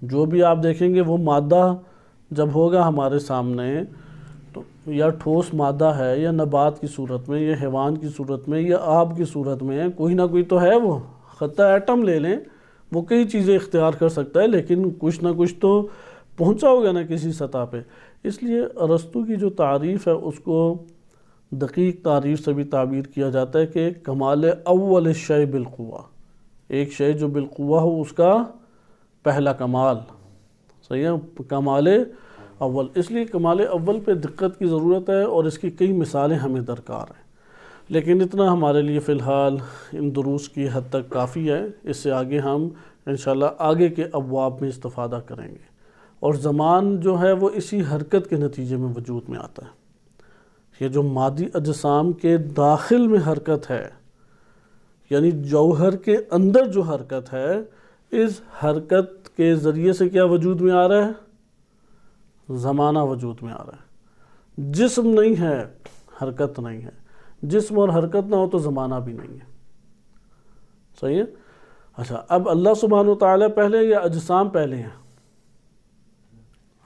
جو بھی آپ دیکھیں گے وہ مادہ جب ہوگا ہمارے سامنے تو یا ٹھوس مادہ ہے، یا نبات کی صورت میں، یا حیوان کی صورت میں، یا آب کی صورت میں، کوئی نہ کوئی تو ہے. وہ خطہ ایٹم لے لیں، وہ کئی چیزیں اختیار کر سکتا ہے، لیکن کچھ نہ کچھ تو پہنچا ہوگا نا کسی سطح پہ. اس لیے ارسطو کی جو تعریف ہے اس کو دقیق تعریف سے بھی تعبیر کیا جاتا ہے کہ کمال اول الشیء بالقوہ، ایک شے جو بالقوہ ہو اس کا پہلا کمال، صحیح ہے، کمال اول۔ اس لیے کمال اول پہ دقت کی ضرورت ہے اور اس کی کئی مثالیں ہمیں درکار ہیں، لیکن اتنا ہمارے لیے فی الحال ان دروس کی حد تک کافی ہے۔ اس سے آگے ہم انشاءاللہ آگے کے ابواب میں استفادہ کریں گے، اور زمان جو ہے وہ اسی حرکت کے نتیجے میں وجود میں آتا ہے۔ یہ جو مادی اجسام کے داخل میں حرکت ہے، یعنی جوہر کے اندر جو حرکت ہے، اس حرکت کے ذریعے سے کیا وجود میں آ رہا ہے؟ زمانہ وجود میں آ رہا ہے۔ جسم نہیں ہے، حرکت نہیں ہے۔ جسم اور حرکت نہ ہو تو زمانہ بھی نہیں ہے، صحیح ہے۔ اچھا، اب اللہ سبحانہ وتعالی پہلے یا اجسام پہلے ہیں؟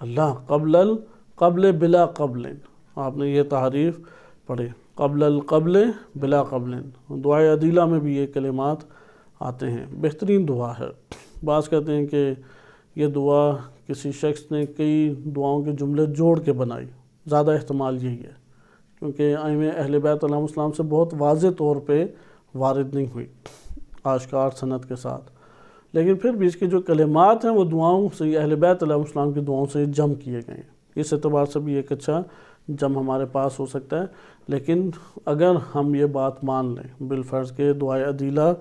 اللہ قبل بلا قبل، آپ نے یہ تعریف پڑھی، قبل القبل بلا قبل۔ دعائے عدیلہ میں بھی یہ کلمات آتے ہیں، بہترین دعا ہے۔ بعض کہتے ہیں کہ یہ دعا کسی شخص نے کئی دعاؤں کے جملے جوڑ کے بنائی، زیادہ احتمال یہی ہے، کیونکہ ائمہ اہل بیت علیہم السلام سے بہت واضح طور پہ وارد نہیں ہوئی آشکار سند کے ساتھ، لیکن پھر بھی اس کے جو کلمات ہیں وہ دعاؤں سے، اہل بیت علیہم السلام کی دعاؤں سے جم کیے گئے ہیں۔ اس اعتبار سے بھی ایک اچھا جم ہمارے پاس ہو سکتا ہے، لیکن اگر ہم یہ بات مان لیں بالفرض کہ دعائے عدیلہ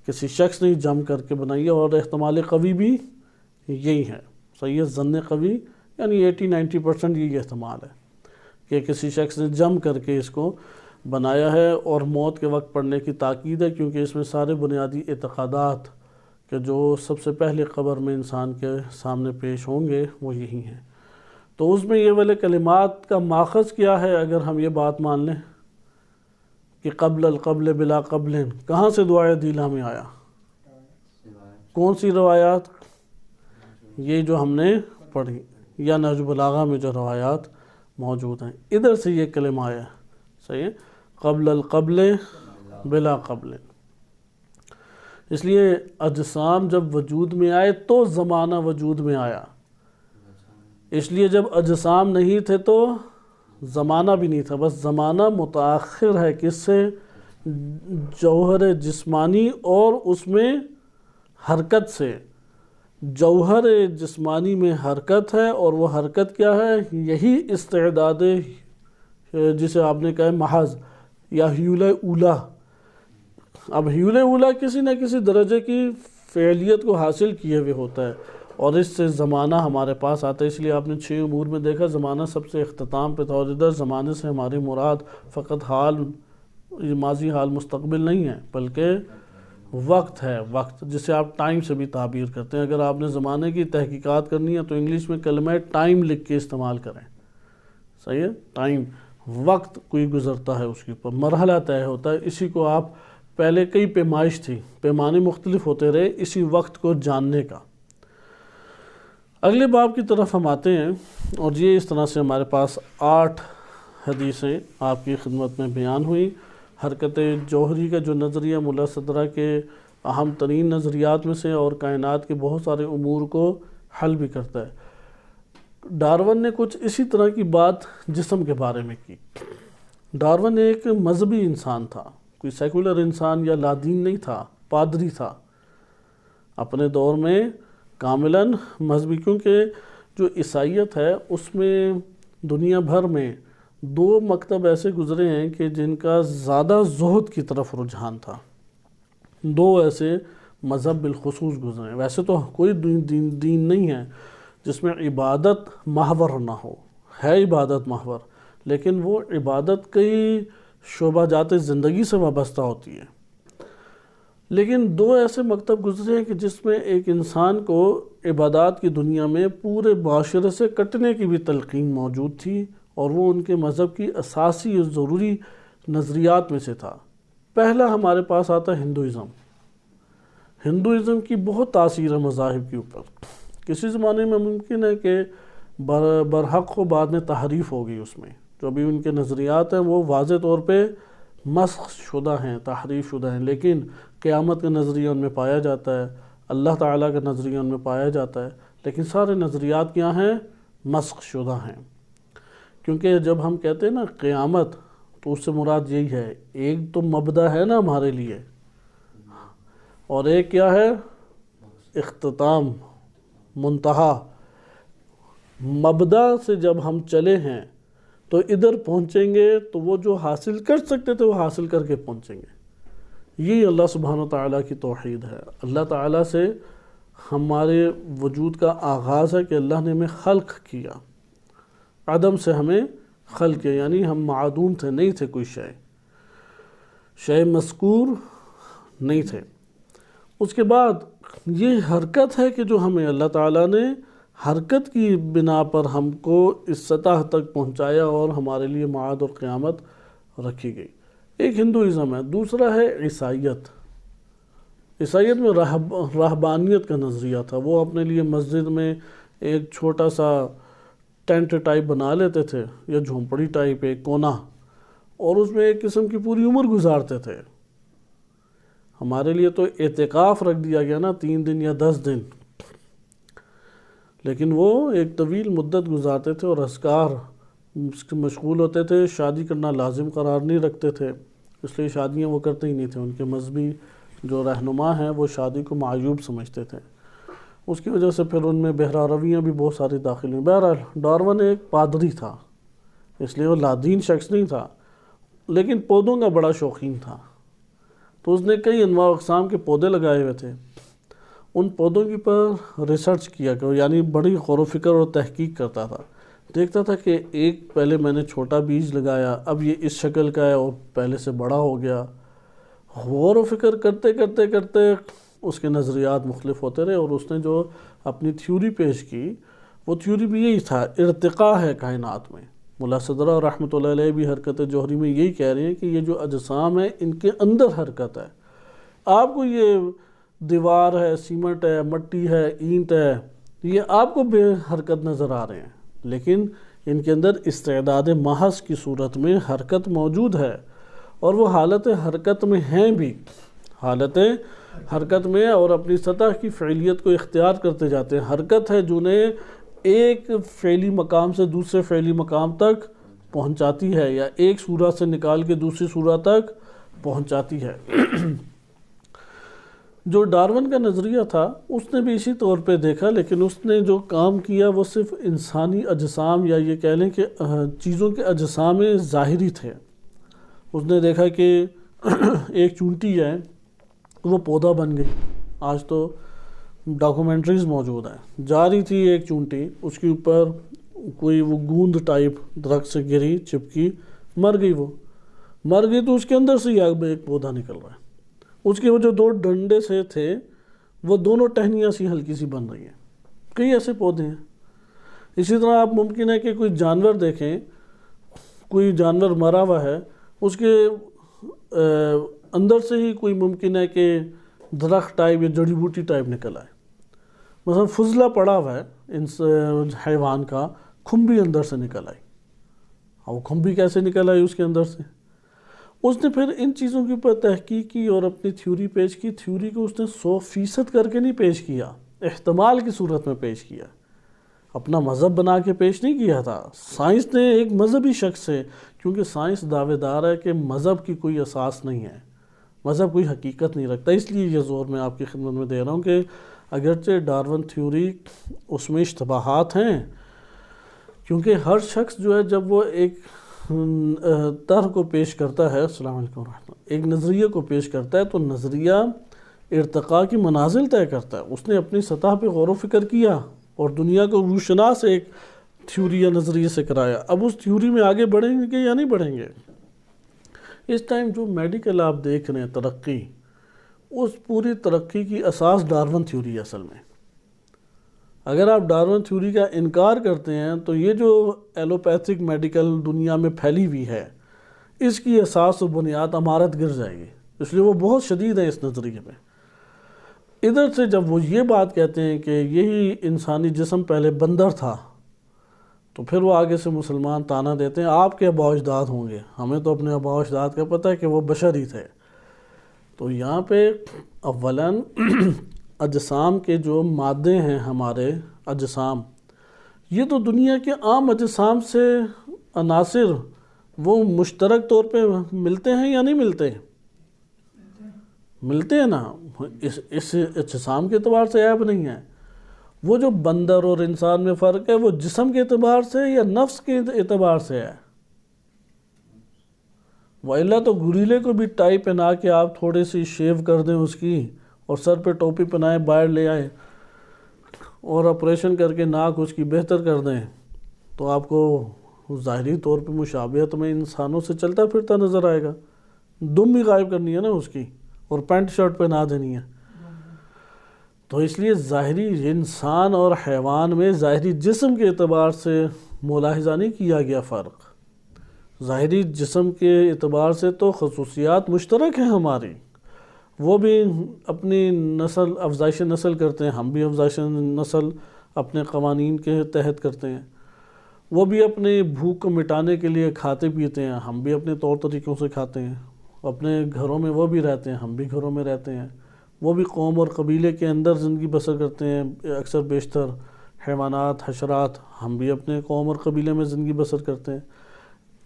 کسی شخص نے جم کر کے بنائی ہے، اور احتمال قوی بھی یہی ہے، صحیح ہے، ظن قوی یعنی 80-90% یہی احتمال ہے کہ کسی شخص نے جم کر کے اس کو بنایا ہے، اور موت کے وقت پڑھنے کی تاکید ہے، کیونکہ اس میں سارے بنیادی اعتقادات کہ جو سب سے پہلے قبر میں انسان کے سامنے پیش ہوں گے وہ یہی ہیں۔ تو اس میں یہ والے کلمات کا ماخذ کیا ہے؟ اگر ہم یہ بات مان لیں کہ قبل القبل بلا قبل، کہاں سے دعائے عدیلہ میں آیا؟ کون سی روایات؟ یہ جو ہم نے پڑھی، یا نہج البلاغہ میں جو روایات موجود ہیں، ادھر سے یہ کلمہ آیا ہے، صحیح ہے، قبل القبل بلا قبل۔ اس لیے اجسام جب وجود میں آئے تو زمانہ وجود میں آیا، اس لیے جب اجسام نہیں تھے تو زمانہ بھی نہیں تھا، بس زمانہ متاخر ہے کس سے؟ جوہر جسمانی اور اس میں حرکت سے۔ جوہر جسمانی میں حرکت ہے، اور وہ حرکت کیا ہے؟ یہی استعداد جسے آپ نے کہا محض یا حیول اولا۔ اب حیول اولا کسی نہ کسی درجے کی فعلیت کو حاصل کیے ہوئے ہوتا ہے، اور اس سے زمانہ ہمارے پاس آتا ہے۔ اس لیے آپ نے 6 امور میں دیکھا زمانہ سب سے اختتام پہ تھا، اور ادھر زمانے سے ہماری مراد فقط حال، ماضی حال مستقبل نہیں ہے، بلکہ وقت ہے، وقت جسے آپ ٹائم سے بھی تعبیر کرتے ہیں۔ اگر آپ نے زمانے کی تحقیقات کرنی ہے تو انگلش میں کلمہ ٹائم لکھ کے استعمال کریں، صحیح ہے، ٹائم، وقت کوئی گزرتا ہے، اس کے اوپر مرحلہ طے ہوتا ہے۔ اسی کو آپ پہلے کئی پیمائش تھی، پیمانے مختلف ہوتے رہے اسی وقت کو جاننے کا۔ اگلے باب کی طرف ہم آتے ہیں، اور یہ اس طرح سے ہمارے پاس 8 حدیثیں آپ کی خدمت میں بیان ہوئی۔ حرکت جوہری کا جو نظریہ ملا صدرہ کے اہم ترین نظریات میں سے، اور کائنات کے بہت سارے امور کو حل بھی کرتا ہے۔ ڈارون نے کچھ اسی طرح کی بات جسم کے بارے میں کی۔ ڈارون ایک مذہبی انسان تھا، کوئی سیکولر انسان یا لادین نہیں تھا، پادری تھا اپنے دور میں، کاملاً مذہبی، کیونکہ جو عیسائیت ہے اس میں دنیا بھر میں 2 مکتب ایسے گزرے ہیں کہ جن کا زیادہ زہد کی طرف رجحان تھا۔ 2 ایسے مذہب بالخصوص گزرے ہیں۔ ویسے تو کوئی دین نہیں ہے جس میں عبادت محور نہ ہو، ہے عبادت محور، لیکن وہ عبادت کئی شعبہ جات زندگی سے وابستہ ہوتی ہے۔ لیکن 2 ایسے مکتب گزرے ہیں کہ جس میں ایک انسان کو عبادات کی دنیا میں پورے معاشرے سے کٹنے کی بھی تلقین موجود تھی، اور وہ ان کے مذہب کی اساسی اور ضروری نظریات میں سے تھا۔ پہلا ہمارے پاس آتا ہے ہندوازم۔ ہندوازم کی بہت تاثیر ہے مذاہب کے اوپر۔ کسی زمانے میں ممکن ہے کہ برحق و بعد میں تحریف ہوگی، اس میں جو بھی ان کے نظریات ہیں وہ واضح طور پہ مسخ شدہ ہیں، تحریف شدہ ہیں، لیکن قیامت کا نظریہ ان میں پایا جاتا ہے، اللہ تعالیٰ کا نظریہ ان میں پایا جاتا ہے، لیکن سارے نظریات کیا ہیں؟ مسخ شدہ ہیں۔ کیونکہ جب ہم کہتے ہیں نا قیامت تو اس سے مراد یہی ہے، ایک تو مبدا ہے نا ہمارے لیے، اور ایک کیا ہے؟ اختتام، منتہا۔ مبدا سے جب ہم چلے ہیں تو ادھر پہنچیں گے تو وہ جو حاصل کر سکتے تھے وہ حاصل کر کے پہنچیں گے۔ یہی اللہ سبحانہ وتعالیٰ کی توحید ہے۔ اللہ تعالیٰ سے ہمارے وجود کا آغاز ہے کہ اللہ نے ہمیں خلق کیا، عدم سے ہمیں خلق کیا، یعنی ہم معدوم تھے، نہیں تھے کوئی شے مذکور نہیں تھے۔ اس کے بعد یہ حرکت ہے کہ جو ہمیں اللہ تعالیٰ نے حرکت کی بنا پر ہم کو اس سطح تک پہنچایا اور ہمارے لیے معاد اور قیامت رکھی گئی۔ ایک ہندوازم ہے، دوسرا ہے عیسائیت۔ عیسائیت میں راہبانیت کا نظریہ تھا، وہ اپنے لیے مسجد میں ایک چھوٹا سا ٹینٹ ٹائپ بنا لیتے تھے یا جھونپڑی ٹائپ ایک کونا، اور اس میں ایک قسم کی پوری عمر گزارتے تھے۔ ہمارے لیے تو اعتکاف رکھ دیا گیا نا 3 دن یا 10 دن، لیکن وہ ایک طویل مدت گزارتے تھے اور اذکار مشغول ہوتے تھے، شادی کرنا لازم قرار نہیں رکھتے تھے، اس لیے شادیاں وہ کرتے ہی نہیں تھے۔ ان کے مذہبی جو رہنما ہیں وہ شادی کو معیوب سمجھتے تھے، اس کی وجہ سے پھر ان میں بہرا رویاں بھی بہت ساری داخل ہوئیں۔ بہرحال ڈارون ایک پادری تھا، اس لیے وہ لادین شخص نہیں تھا، لیکن پودوں کا بڑا شوقین تھا، تو اس نے کئی انواع و اقسام کے پودے لگائے ہوئے تھے۔ ان پودوں کے پر ریسرچ کیا کہ یعنی بڑی غور و فکر اور تحقیق کرتا تھا، دیکھتا تھا کہ ایک پہلے میں نے چھوٹا بیج لگایا، اب یہ اس شکل کا ہے اور پہلے سے بڑا ہو گیا۔ غور و فکر کرتے کرتے کرتے اس کے نظریات مختلف ہوتے رہے، اور اس نے جو اپنی تھیوری پیش کی وہ تھیوری بھی یہی تھا، ارتقاء ہے کائنات میں۔ ملا صدرہ رحمۃ اللہ علیہ بھی حرکت جوہری میں یہی کہہ رہے ہیں کہ یہ جو اجسام ہیں ان کے اندر حرکت ہے۔ آپ کو یہ دیوار ہے، سیمنٹ ہے، مٹی ہے، اینٹ ہے، یہ آپ کو بے حرکت نظر آ رہے ہیں، لیکن ان کے اندر استعداد محض کی صورت میں حرکت موجود ہے، اور وہ حالت حرکت میں ہیں بھی، حالت حرکت میں، اور اپنی سطح کی فعلیت کو اختیار کرتے جاتے ہیں۔ حرکت ہے جنہیں ایک فعلی مقام سے دوسرے فعلی مقام تک پہنچاتی ہے، یا ایک صورت سے نکال کے دوسری صورت تک پہنچاتی ہے۔ جو ڈارون کا نظریہ تھا اس نے بھی اسی طور پہ دیکھا، لیکن اس نے جو کام کیا وہ صرف انسانی اجسام، یا یہ کہہ لیں کہ چیزوں کے اجسام ظاہری تھے۔ اس نے دیکھا کہ ایک چونٹی ہے وہ پودا بن گئی، آج تو ڈاکومنٹریز موجود ہیں، جا رہی تھی ایک چونٹی، اس کے اوپر کوئی وہ گوند ٹائپ درخت سے گری، چپکی، مر گئی، وہ مر گئی تو اس کے اندر سے ہی ایک پودا نکل رہا ہے۔ اس کے وہ جو 2 ڈنڈے سے تھے وہ دونوں ٹہنیاں سی ہلکی سی بن رہی ہیں۔ کئی ایسے پودے ہیں۔ اسی طرح آپ ممکن ہے کہ کوئی جانور دیکھیں، کوئی جانور مرا ہوا ہے، اس کے اندر سے ہی کوئی ممکن ہے کہ درخت ٹائپ یا جڑی بوٹی ٹائپ نکل آئے۔ مثلا فضلہ پڑا ہوا ہے اس حیوان کا، کھمبی اندر سے نکل آئی، اور وہ کھمبی کیسے نکل آئی اس کے اندر سے؟ اس نے پھر ان چیزوں کے اوپر تحقیق کی اور اپنی تھیوری پیش کی۔ تھیوری کو اس نے 100% کر کے نہیں پیش کیا، احتمال کی صورت میں پیش کیا، اپنا مذہب بنا کے پیش نہیں کیا تھا۔ سائنس نے ایک مذہبی شخص ہے، کیونکہ سائنس دعوے دار ہے کہ مذہب کی کوئی اساس نہیں ہے، مذہب کوئی حقیقت نہیں رکھتا۔ اس لیے یہ زور میں آپ کی خدمت میں دے رہا ہوں کہ اگرچہ ڈارون تھیوری اس میں اشتباہات ہیں، کیونکہ ہر شخص جو ہے جب وہ ایک طرح کو پیش کرتا ہے، السلام علیکم ورحمۃ اللہ، ایک نظریے کو پیش کرتا ہے تو نظریہ ارتقاء کی منازل طے کرتا ہے۔ اس نے اپنی سطح پہ غور و فکر کیا اور دنیا کو روشناس ایک تھیوری یا نظریے سے کرایا۔ اب اس تھیوری میں آگے بڑھیں گے یا نہیں بڑھیں گے؟ اس ٹائم جو میڈیکل آپ دیکھ رہے ہیں ترقی، اس پوری ترقی کی اساس ڈارون تھیوری ہے اصل میں۔ اگر آپ ڈارون تھیوری کا انکار کرتے ہیں تو یہ جو ایلوپیتھک میڈیکل دنیا میں پھیلی ہوئی ہے، اس کی اساس و بنیاد عمارت گر جائے گی، اس لیے وہ بہت شدید ہے اس نظریے میں۔ ادھر سے جب وہ یہ بات کہتے ہیں کہ یہی انسانی جسم پہلے بندر تھا، تو پھر وہ آگے سے مسلمان طعنہ دیتے ہیں آپ کے آباء و اجداد ہوں گے، ہمیں تو اپنے آباء و اجداد کا پتہ ہے کہ وہ بشر ہی تھے۔ تو یہاں پہ اولاً اجسام کے جو مادے ہیں، ہمارے اجسام، یہ تو دنیا کے عام اجسام سے عناصر وہ مشترک طور پہ ملتے ہیں یا نہیں ملتے؟ ملتے ہیں نا. اس اجسام کے اعتبار سے عیب نہیں ہے. وہ جو بندر اور انسان میں فرق ہے وہ جسم کے اعتبار سے یا نفس کے اعتبار سے ہے؟ وَإِلَّا تو گوریلے کو بھی ٹائی پہنا کے آپ تھوڑی سی شیو کر دیں اس کی اور سر پہ ٹوپی پہنائیں باہر لے آئیں اور آپریشن کر کے ناک اس کی بہتر کر دیں تو آپ کو ظاہری طور پہ مشابہت میں انسانوں سے چلتا پھرتا نظر آئے گا. دم بھی غائب کرنی ہے نا اس کی اور پینٹ شرٹ پہنا دینی ہے. تو اس لیے ظاہری انسان اور حیوان میں ظاہری جسم کے اعتبار سے ملاحظہ نہیں کیا گیا فرق. ظاہری جسم کے اعتبار سے تو خصوصیات مشترک ہیں ہماری. وہ بھی اپنی نسل افزائش نسل کرتے ہیں, ہم بھی افزائش نسل اپنے قوانین کے تحت کرتے ہیں. وہ بھی اپنی بھوک کو مٹانے کے لیے کھاتے پیتے ہیں, ہم بھی اپنے طور طریقوں سے کھاتے ہیں. اپنے گھروں میں وہ بھی رہتے ہیں, ہم بھی گھروں میں رہتے ہیں. وہ بھی قوم اور قبیلے کے اندر زندگی بسر کرتے ہیں اکثر بیشتر. حیوانات, حشرات, ہم بھی اپنے قوم اور قبیلے میں زندگی بسر کرتے ہیں.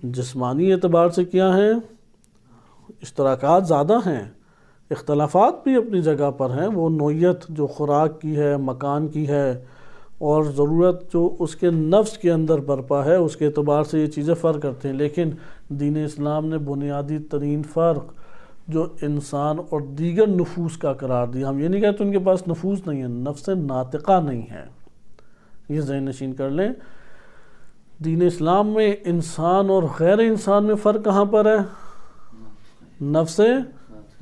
جسمانی اعتبار سے کیا ہیں؟ اشتراکات زیادہ ہیں, اختلافات بھی اپنی جگہ پر ہیں. وہ نوعیت جو خوراک کی ہے, مکان کی ہے اور ضرورت جو اس کے نفس کے اندر برپا ہے اس کے اعتبار سے یہ چیزیں فرق کرتے ہیں. لیکن دین اسلام نے بنیادی ترین فرق جو انسان اور دیگر نفوس کا قرار دیا. ہم یہ نہیں کہتے ان کے پاس نفوس نہیں ہے, نفس ناطقہ نہیں ہے. یہ ذہن نشین کر لیں. دین اسلام میں انسان اور غیر انسان میں فرق کہاں پر ہے؟ نفس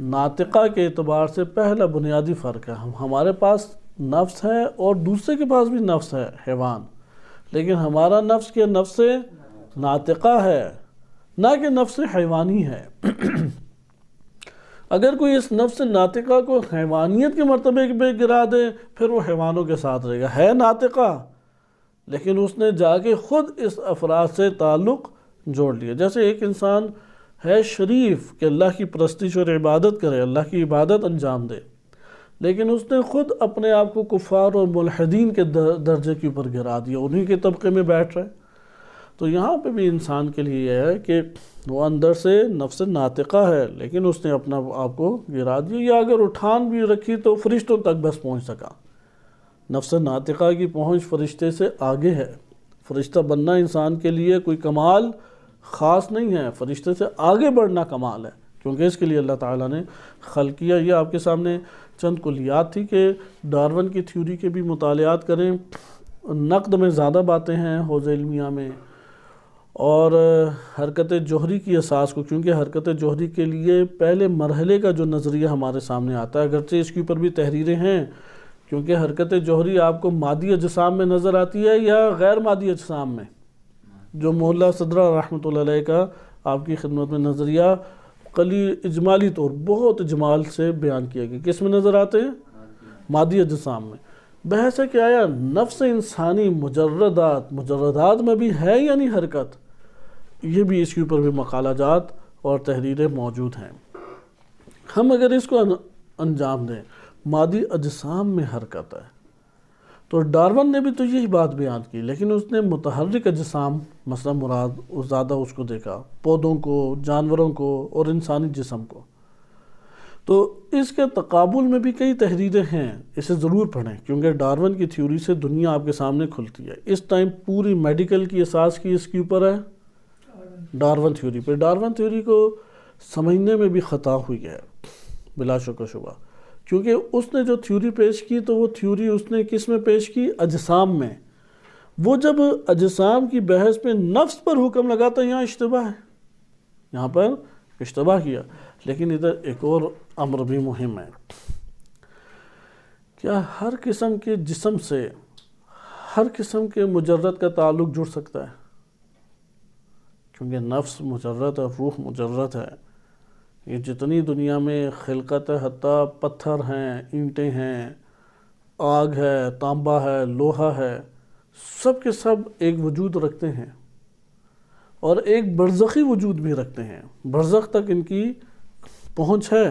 ناطقہ کے اعتبار سے پہلا بنیادی فرق ہے. ہمارے پاس نفس ہے اور دوسرے کے پاس بھی نفس ہے, حیوان. لیکن ہمارا نفس کے نفس ناطقہ ہے نہ کہ نفس حیوانی ہے. اگر کوئی اس نفس ناطقہ کو حیوانیت کے مرتبے پہ گرا دے پھر وہ حیوانوں کے ساتھ رہے گا. ہے ناطقہ لیکن اس نے جا کے خود اس افراد سے تعلق جوڑ لیا. جیسے ایک انسان ہے شریف کہ اللہ کی پرستش اور عبادت کرے, اللہ کی عبادت انجام دے, لیکن اس نے خود اپنے آپ کو کفار اور ملحدین کے درجے کے اوپر گرا دیا, انہی کے طبقے میں بیٹھ رہے. تو یہاں پہ بھی انسان کے لیے یہ ہے کہ وہ اندر سے نفس ناطقہ ہے لیکن اس نے اپنا آپ کو گرا دیا, یا اگر اٹھان بھی رکھی تو فرشتوں تک بس پہنچ سکا. نفس ناطقہ کی پہنچ فرشتے سے آگے ہے. فرشتہ بننا انسان کے لیے کوئی کمال خاص نہیں ہے, فرشتے سے آگے بڑھنا کمال ہے, کیونکہ اس کے لیے اللہ تعالیٰ نے خلق کیا. یہ آپ کے سامنے چند کلیات تھی کہ ڈارون کی تھیوری کے بھی مطالعات کریں. نقد میں زیادہ باتیں ہیں حوزہ علمیہ میں, اور حرکت جوہری کی اساس کو, کیونکہ حرکت جوہری کے لیے پہلے مرحلے کا جو نظریہ ہمارے سامنے آتا ہے, اگرچہ اس کے اوپر بھی تحریریں ہیں, کیونکہ حرکت جوہری آپ کو مادی اجسام میں نظر آتی ہے یا غیر مادی اجسام میں. جو مولا صدرہ رحمۃ اللہ علیہ کا آپ کی خدمت میں نظریہ اجمالی طور بہت اجمال سے بیان کیا گیا, کس میں نظر آتے ہیں؟ مادی اجسام میں. بحث ہے کہ آیا نفس انسانی مجردات میں بھی ہے یا نہیں حرکت؟ یہ بھی اس کے اوپر بھی مقالہ جات اور تحریریں موجود ہیں. ہم اگر اس کو انجام دیں, مادی اجسام میں حرکت ہے, تو ڈارون نے بھی تو یہی بات بیان کی, لیکن اس نے متحرک اجسام مثلا مراد زیادہ اس کو دیکھا, پودوں کو, جانوروں کو اور انسانی جسم کو. تو اس کے تقابل میں بھی کئی تحریریں ہیں, اسے ضرور پڑھیں کیونکہ ڈارون کی تھیوری سے دنیا آپ کے سامنے کھلتی ہے. اس ٹائم پوری میڈیکل کی اساس کی اس کے اوپر ہے ڈارون تھیوری پہ. ڈارون تھیوری کو سمجھنے میں بھی خطا ہوئی ہے بلا شک و شبہ, کیونکہ اس نے جو تھیوری پیش کی تو وہ تھیوری اس نے کس میں پیش کی؟ اجسام میں. وہ جب اجسام کی بحث پہ نفس پر حکم لگاتا ہے, یہاں اشتباہ ہے, یہاں پر اشتباہ کیا. لیکن ادھر ایک اور امر بھی مہم ہے, کیا ہر قسم کے جسم سے ہر قسم کے مجرد کا تعلق جڑ سکتا ہے؟ کیونکہ نفس مجرد اور روح مجرد ہے. یہ جتنی دنیا میں خلقت ہے, حتیٰ پتھر ہیں, اینٹیں ہیں, آگ ہے, تانبا ہے, لوہا ہے, سب کے سب ایک وجود رکھتے ہیں اور ایک برزخی وجود بھی رکھتے ہیں. برزخ تک ان کی پہنچ ہے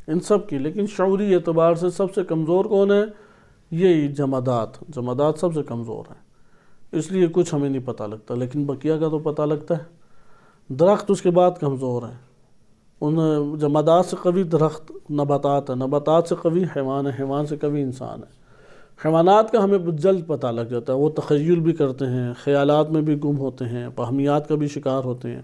ان سب کی, لیکن شعوری اعتبار سے سب سے کمزور کون ہے؟ یہی جمادات سب سے کمزور ہیں. اس لیے کچھ ہمیں نہیں پتہ لگتا، لیکن بقیہ کا تو پتہ لگتا ہے۔ درخت اس کے بعد کمزور ہیں، ان جمادات سے قوی درخت نباتات ہے، نباتات سے قوی حیوان ہے، حیوان سے قوی انسان ہے۔ حیوانات کا ہمیں جلد پتہ لگ جاتا ہے، وہ تخیل بھی کرتے ہیں، خیالات میں بھی گم ہوتے ہیں، وہمیات کا بھی شکار ہوتے ہیں۔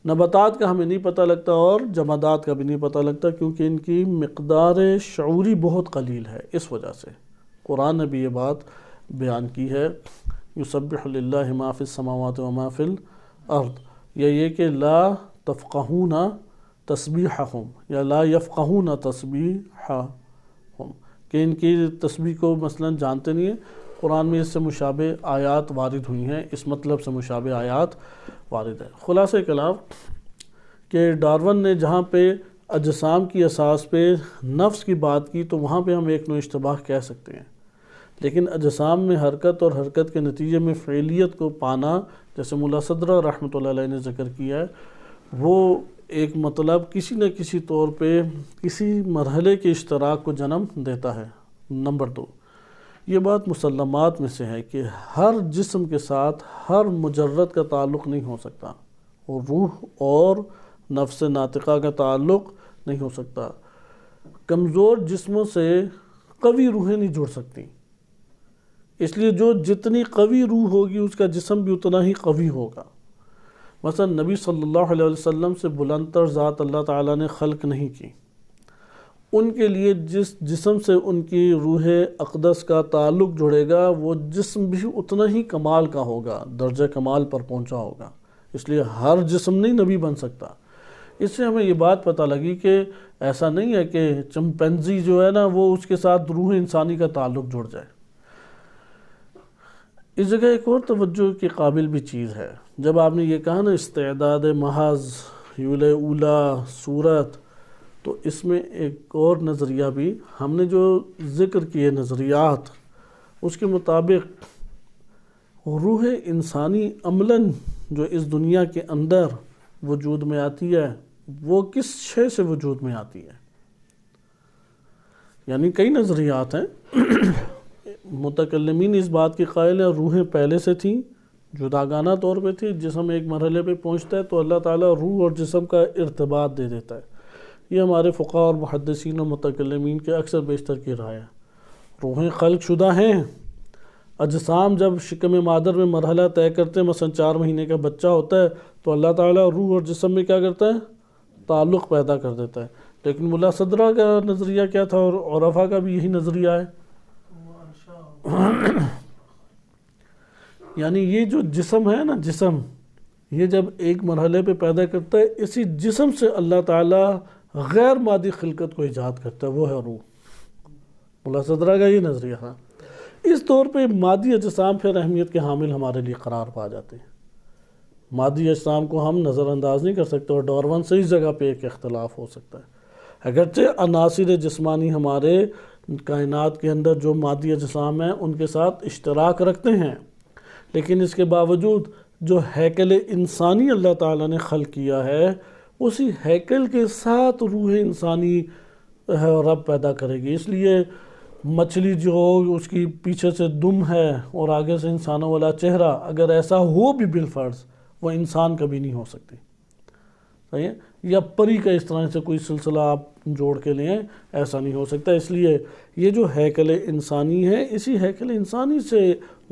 نباتات کا ہمیں نہیں پتہ لگتا اور جمادات کا بھی نہیں پتہ لگتا، کیونکہ ان کی مقدار شعوری بہت قلیل ہے۔ اس وجہ سے قرآن نے بھی یہ بات بیان کی ہے، یسبح للہ ما فی السماوات و ما فی الارض، یہ کہ لا تفقہون تسبیحہم یا لا یفقہون تسبیحہم، کہ ان کی تسبیح کو مثلا جانتے نہیں ہیں۔ قرآن میں اس سے مشابہ آیات وارد ہوئی ہیں، اس مطلب سے مشابہ آیات وارد ہے۔ خلاصہ کلام کہ ڈارون نے جہاں پہ اجسام کی اساس پہ نفس کی بات کی تو وہاں پہ ہم ایک نوع اشتباہ کہہ سکتے ہیں، لیکن اجسام میں حرکت اور حرکت کے نتیجے میں فعلیت کو پانا، جیسے ملا صدرہ رحمۃ اللہ علیہ نے ذکر کیا ہے، وہ ایک مطلب کسی نہ کسی طور پہ کسی مرحلے کے اشتراک کو جنم دیتا ہے۔ نمبر 2، یہ بات مسلمات میں سے ہے کہ ہر جسم کے ساتھ ہر مجرد کا تعلق نہیں ہو سکتا، اور روح اور نفس ناطقہ کا تعلق نہیں ہو سکتا۔ کمزور جسموں سے قوی روحیں نہیں جڑ سکتی، اس لیے جو جتنی قوی روح ہوگی اس کا جسم بھی اتنا ہی قوی ہوگا۔ مثلا نبی صلی اللہ علیہ وسلم سے بلندتر ذات اللہ تعالیٰ نے خلق نہیں کی، ان کے لیے جس جسم سے ان کی روح اقدس کا تعلق جڑے گا وہ جسم بھی اتنا ہی کمال کا ہوگا، درجہ کمال پر پہنچا ہوگا، اس لیے ہر جسم نہیں نبی بن سکتا۔ اس سے ہمیں یہ بات پتہ لگی کہ ایسا نہیں ہے کہ چمپینزی جو ہے نا وہ اس کے ساتھ روح انسانی کا تعلق جڑ جائے۔ اس جگہ ایک اور توجہ کے قابل بھی چیز ہے، جب آپ نے یہ کہا نا استعداد محض یول اولا صورت، تو اس میں ایک اور نظریہ بھی ہم نے جو ذکر کیے نظریات، اس کے مطابق روح انسانی عملاً جو اس دنیا کے اندر وجود میں آتی ہے وہ کس شے سے وجود میں آتی ہے؟ یعنی کئی نظریات ہیں، متکلمین اس بات کی قائل ہیں روحیں پہلے سے تھیں، جداگانہ طور پہ تھی، جسم ایک مرحلے پہ پہنچتا ہے تو اللہ تعالیٰ روح اور جسم کا ارتباط دے دیتا ہے۔ یہ ہمارے فقہاء اور محدثین و متکلمین کے اکثر بیشتر کی رائے ہے۔ روحیں خلق شدہ ہیں، اجسام جب شکم مادر میں مرحلہ طے کرتے ہیں، مثلا 4 مہینے کا بچہ ہوتا ہے تو اللہ تعالیٰ روح اور جسم میں کیا کرتا ہے؟ تعلق پیدا کر دیتا ہے۔ لیکن ملا صدرہ کا نظریہ کیا تھا اور عرفا کا بھی یہی نظریہ ہے، یعنی یہ جو جسم ہے نا، جسم یہ جب ایک مرحلے پہ پیدا کرتا ہے، اسی جسم سے اللہ تعالیٰ غیر مادی خلقت کو ایجاد کرتا ہے، وہ ہے روح۔ ملا صدرہ کا یہ نظریہ تھا۔ اس طور پہ مادی اجسام پھر اہمیت کے حامل ہمارے لیے قرار پا جاتے ہیں۔ مادی اجسام کو ہم نظر انداز نہیں کر سکتے، اور ڈارون سے اس جگہ پہ ایک اختلاف ہو سکتا ہے۔ اگرچہ عناصر جسمانی ہمارے کائنات کے اندر جو مادی اجسام ہیں ان کے ساتھ اشتراک رکھتے ہیں، لیکن اس کے باوجود جو ہیکل انسانی اللہ تعالیٰ نے خلق کیا ہے، اسی ہیکل کے ساتھ روح انسانی رب پیدا کرے گی۔ اس لیے مچھلی جو اس کی پیچھے سے دم ہے اور آگے سے انسانوں والا چہرہ، اگر ایسا ہو بھی بالفرض، وہ انسان کبھی نہیں ہو سکتی، صحیح ہے؟ یا پری کا اس طرح سے کوئی سلسلہ آپ جوڑ کے لیں، ایسا نہیں ہو سکتا۔ اس لیے یہ جو ہیکل انسانی ہے، اسی ہیکل انسانی سے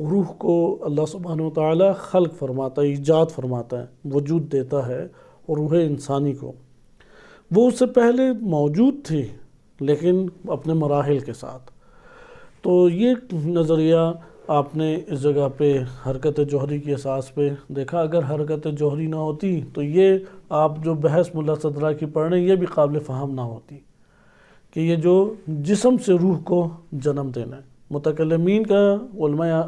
روح کو اللہ سبحانہ وتعالی خلق فرماتا ہے، ایجاد فرماتا ہے، وجود دیتا ہے۔ اور روح انسانی کو وہ اس سے پہلے موجود تھی لیکن اپنے مراحل کے ساتھ۔ تو یہ نظریہ آپ نے اس جگہ پہ حرکت جوہری کی اساس پہ دیکھا۔ اگر حرکت جوہری نہ ہوتی تو یہ آپ جو بحث ملا صدرہ کی پڑھ رہے ہیں یہ بھی قابل فہم نہ ہوتی کہ یہ جو جسم سے روح کو جنم دینا ہے۔ متکلمین کا، علماء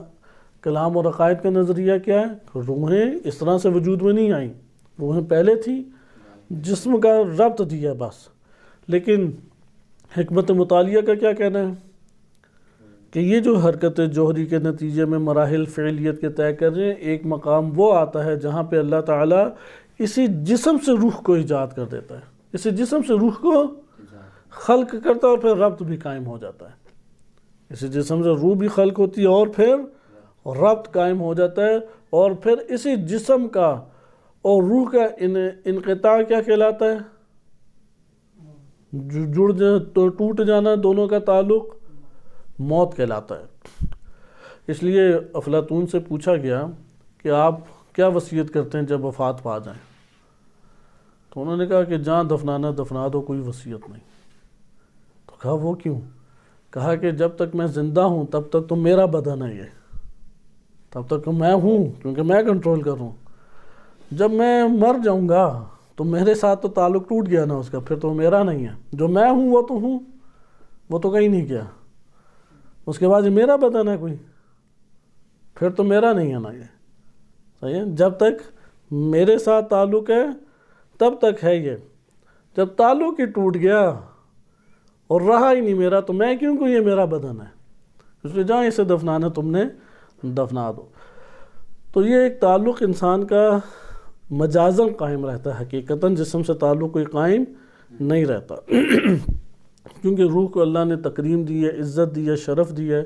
کلام اور عقائد کا نظریہ کیا ہے؟ روحیں اس طرح سے وجود میں نہیں آئیں، روحیں پہلے تھی، جسم کا ربط دیا بس۔ لیکن حکمت مطالعہ کا کیا کہنا ہے کہ یہ جو حرکت جوہری کے نتیجے میں مراحل فعلیت کے طے کر رہے ہیں، ایک مقام وہ آتا ہے جہاں پہ اللہ تعالیٰ اسی جسم سے روح کو ایجاد کر دیتا ہے، اسی جسم سے روح کو خلق کرتا ہے اور پھر ربط بھی قائم ہو جاتا ہے۔ اسی جسم سے روح بھی خلق ہوتی ہے اور پھر ربط قائم ہو جاتا ہے، اور پھر اسی جسم کا اور روح کا انقطاع کیا کہلاتا ہے؟ تو ٹوٹ جانا دونوں کا تعلق موت کہلاتا ہے۔ اس لیے افلاطون سے پوچھا گیا کہ آپ کیا وصیت کرتے ہیں جب وفات پا جائیں؟ تو انہوں نے کہا کہ جہاں دفنانا دفنا دو، کوئی وصیت نہیں۔ تو کہا وہ کیوں؟ کہا کہ جب تک میں زندہ ہوں تب تک تو میرا بدن ہے، یہ تب تک میں ہوں، کیونکہ میں کنٹرول کر رہا ہوں۔ جب میں مر جاؤں گا تو میرے ساتھ تو تعلق ٹوٹ گیا نا اس کا، پھر تو میرا نہیں ہے۔ جو میں ہوں وہ تو ہوں، وہ تو کہیں نہیں کیا۔ اس کے بعد یہ میرا بدن ہے کوئی، پھر تو میرا نہیں ہے نا یہ، صحیح ہے؟ جب تک میرے ساتھ تعلق ہے تب تک ہے یہ، جب تعلق ہی ٹوٹ گیا اور رہا ہی نہیں میرا، تو میں کیوں یہ میرا بدن ہے، اس لیے جہاں اسے دفنانا تم نے دفنا دو۔ تو یہ ایک تعلق انسان کا مجازاً قائم رہتا ہے، حقیقتاً جسم سے تعلق کوئی قائم نہیں رہتا، کیونکہ روح کو اللہ نے تکریم دی ہے، عزت دی ہے، شرف دی ہے۔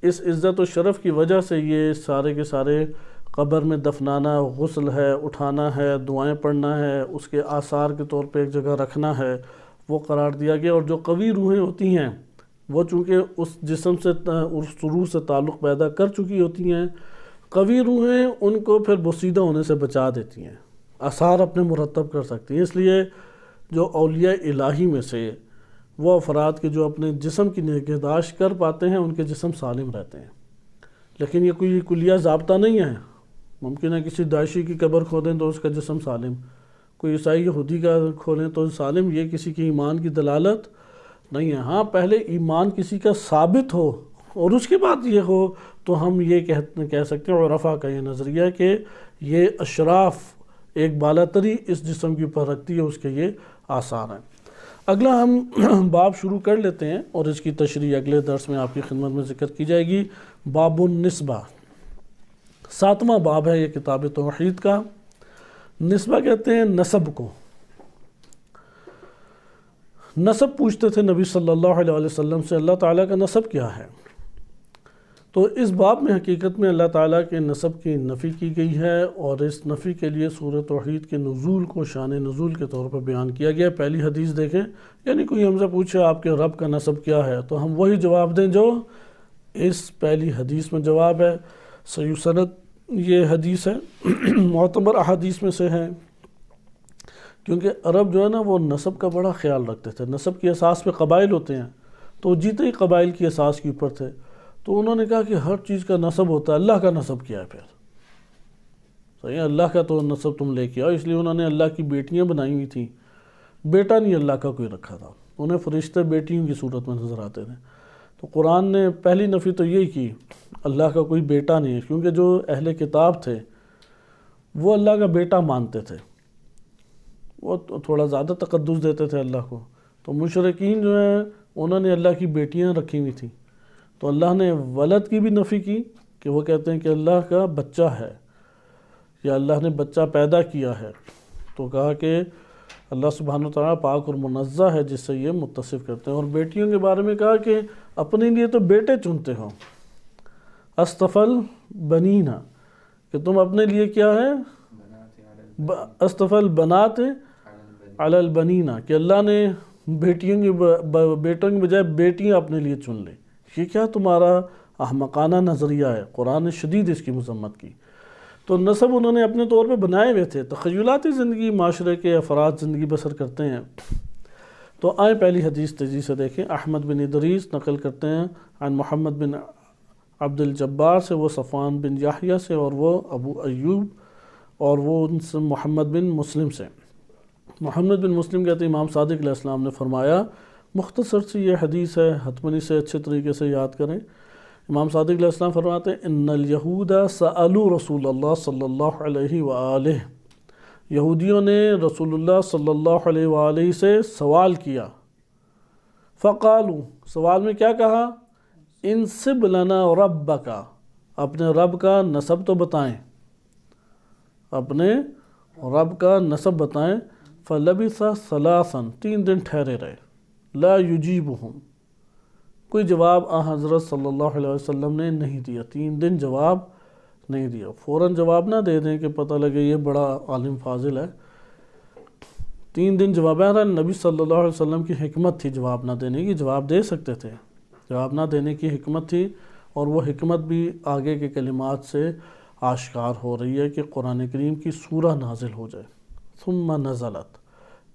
اس عزت و شرف کی وجہ سے یہ سارے کے سارے قبر میں دفنانا، غسل ہے، اٹھانا ہے، دعائیں پڑھنا ہے، اس کے آثار کے طور پہ ایک جگہ رکھنا ہے، وہ قرار دیا گیا۔ اور جو قوی روحیں ہوتی ہیں وہ چونکہ اس جسم سے اس روح سے تعلق پیدا کر چکی ہوتی ہیں، قوی روحیں ان کو پھر بوسیدہ ہونے سے بچا دیتی ہیں، آثار اپنے مرتب کر سکتی ہیں۔ اس لیے جو اولیاء الہی میں سے وہ افراد کے جو اپنے جسم کی نگہداشت کر پاتے ہیں، ان کے جسم سالم رہتے ہیں۔ لیکن یہ کوئی کلیہ ضابطہ نہیں ہے۔ ممکن ہے کسی داعشی کی قبر کھودیں تو اس کا جسم سالم، کوئی عیسائی یہودی کا کھولیں تو سالم، یہ کسی کی ایمان کی دلالت نہیں ہے۔ ہاں پہلے ایمان کسی کا ثابت ہو اور اس کے بعد یہ ہو تو ہم یہ کہہ سکتے ہیں، عرفا کا یہ نظریہ کہ یہ اشراف ایک بالاتری اس جسم کے اوپر رکھتی ہے، اس کے یہ آثار ہیں۔ اگلا ہم باب شروع کر لیتے ہیں اور اس کی تشریح اگلے درس میں آپ کی خدمت میں ذکر کی جائے گی۔ باب النسبہ، 7واں باب ہے یہ کتاب توحید کا۔ نسبہ کہتے ہیں نسب کو۔ نسب پوچھتے تھے نبی صلی اللہ علیہ وسلم سے، اللہ تعالیٰ کا نسب کیا ہے؟ تو اس باب میں حقیقت میں اللہ تعالیٰ کے نسب کی نفی کی گئی ہے، اور اس نفی کے لیے سورہ توحید کے نزول کو شان نزول کے طور پر بیان کیا گیا ہے۔ پہلی حدیث دیکھیں، یعنی کوئی ہم سے پوچھے آپ کے رب کا نسب کیا ہے تو ہم وہی جواب دیں جو اس پہلی حدیث میں جواب ہے۔ صحیح سند یہ حدیث ہے، معتبر احادیث میں سے ہے، کیونکہ عرب جو ہے نا وہ نسب کا بڑا خیال رکھتے تھے۔ نسب کی اساس پہ قبائل ہوتے ہیں، تو جیتے ہی قبائل کی اساس کے اوپر تھے، تو انہوں نے کہا کہ ہر چیز کا نسب ہوتا ہے، اللہ کا نسب کیا ہے پھر؟ صحیح ہے، اللہ کا تو نسب تم لے کے آؤ۔ اس لیے انہوں نے اللہ کی بیٹیاں بنائی ہوئی تھیں، بیٹا نہیں اللہ کا کوئی رکھا تھا، انہیں فرشتے بیٹیوں کی صورت میں نظر آتے تھے۔ تو قرآن نے پہلی نفی تو یہی کی، اللہ کا کوئی بیٹا نہیں ہے، کیونکہ جو اہل کتاب تھے وہ اللہ کا بیٹا مانتے تھے، وہ تھوڑا زیادہ تقدس دیتے تھے اللہ کو۔ تو مشرکین جو ہیں انہوں نے اللہ کی بیٹیاں رکھی ہوئی تھیں، تو اللہ نے ولد کی بھی نفی کی کہ وہ کہتے ہیں کہ اللہ کا بچہ ہے یا اللہ نے بچہ پیدا کیا ہے، تو کہا کہ اللہ سبحانہ وتعالیٰ پاک اور منزہ ہے جس سے یہ متصف کرتے ہیں۔ اور بیٹیوں کے بارے میں کہا کہ اپنے لیے تو بیٹے چنتے ہو، استفل بنینا، کہ تم اپنے لیے کیا ہے، استفل بنات علی البنینا، کہ اللہ نے بیٹوں کی بجائے بیٹیاں اپنے لیے چن لیں۔ یہ کیا تمہارا احمقانہ نظریہ ہے، قرآن نے شدید اس کی مذمت کی۔ تو نسب انہوں نے اپنے طور پہ بنائے ہوئے تھے، تخیلاتی زندگی معاشرے کے افراد زندگی بسر کرتے ہیں۔ تو آئیں پہلی حدیث تیزی سے دیکھیں۔ احمد بن ادریس نقل کرتے ہیں عن محمد بن عبد الجبار سے، وہ صفوان بن یحییٰ سے، اور وہ ابو ایوب، اور وہ ان سے محمد بن مسلم سے۔ محمد بن مسلم کہتے ہیں امام صادق علیہ السلام نے فرمایا، مختصر سی یہ حدیث ہے، حتمنی سے اچھے طریقے سے یاد کریں۔ امام صادق علیہ السلام فرماتے ہیں ان الیہود سألوا رسول اللہ صلی اللہ علیہ وآلہ، یہودیوں نے رسول اللہ صلی اللہ علیہ وآلہ سے سوال کیا۔ فقالوا، سوال میں کیا کہا، انسب لنا ربک، اپنے رب کا نسب تو بتائیں، اپنے رب کا نسب بتائیں۔ فلبث ثلاثا، 3 دن ٹھہرے رہے، لا یجیبہم، کوئی جواب حضرت صلی اللہ علیہ وسلم نے نہیں دیا، 3 دن جواب نہیں دیا۔ فوراً جواب نہ دے دیں کہ پتہ لگے یہ بڑا عالم فاضل ہے، 3 دن جواب ہے۔ نبی صلی اللہ علیہ وسلم کی حکمت تھی جواب نہ دینے کی، جواب دے سکتے تھے، جواب نہ دینے کی حکمت تھی، اور وہ حکمت بھی آگے کے کلمات سے آشکار ہو رہی ہے کہ قرآن کریم کی سورہ نازل ہو جائے۔ ثم نزلت،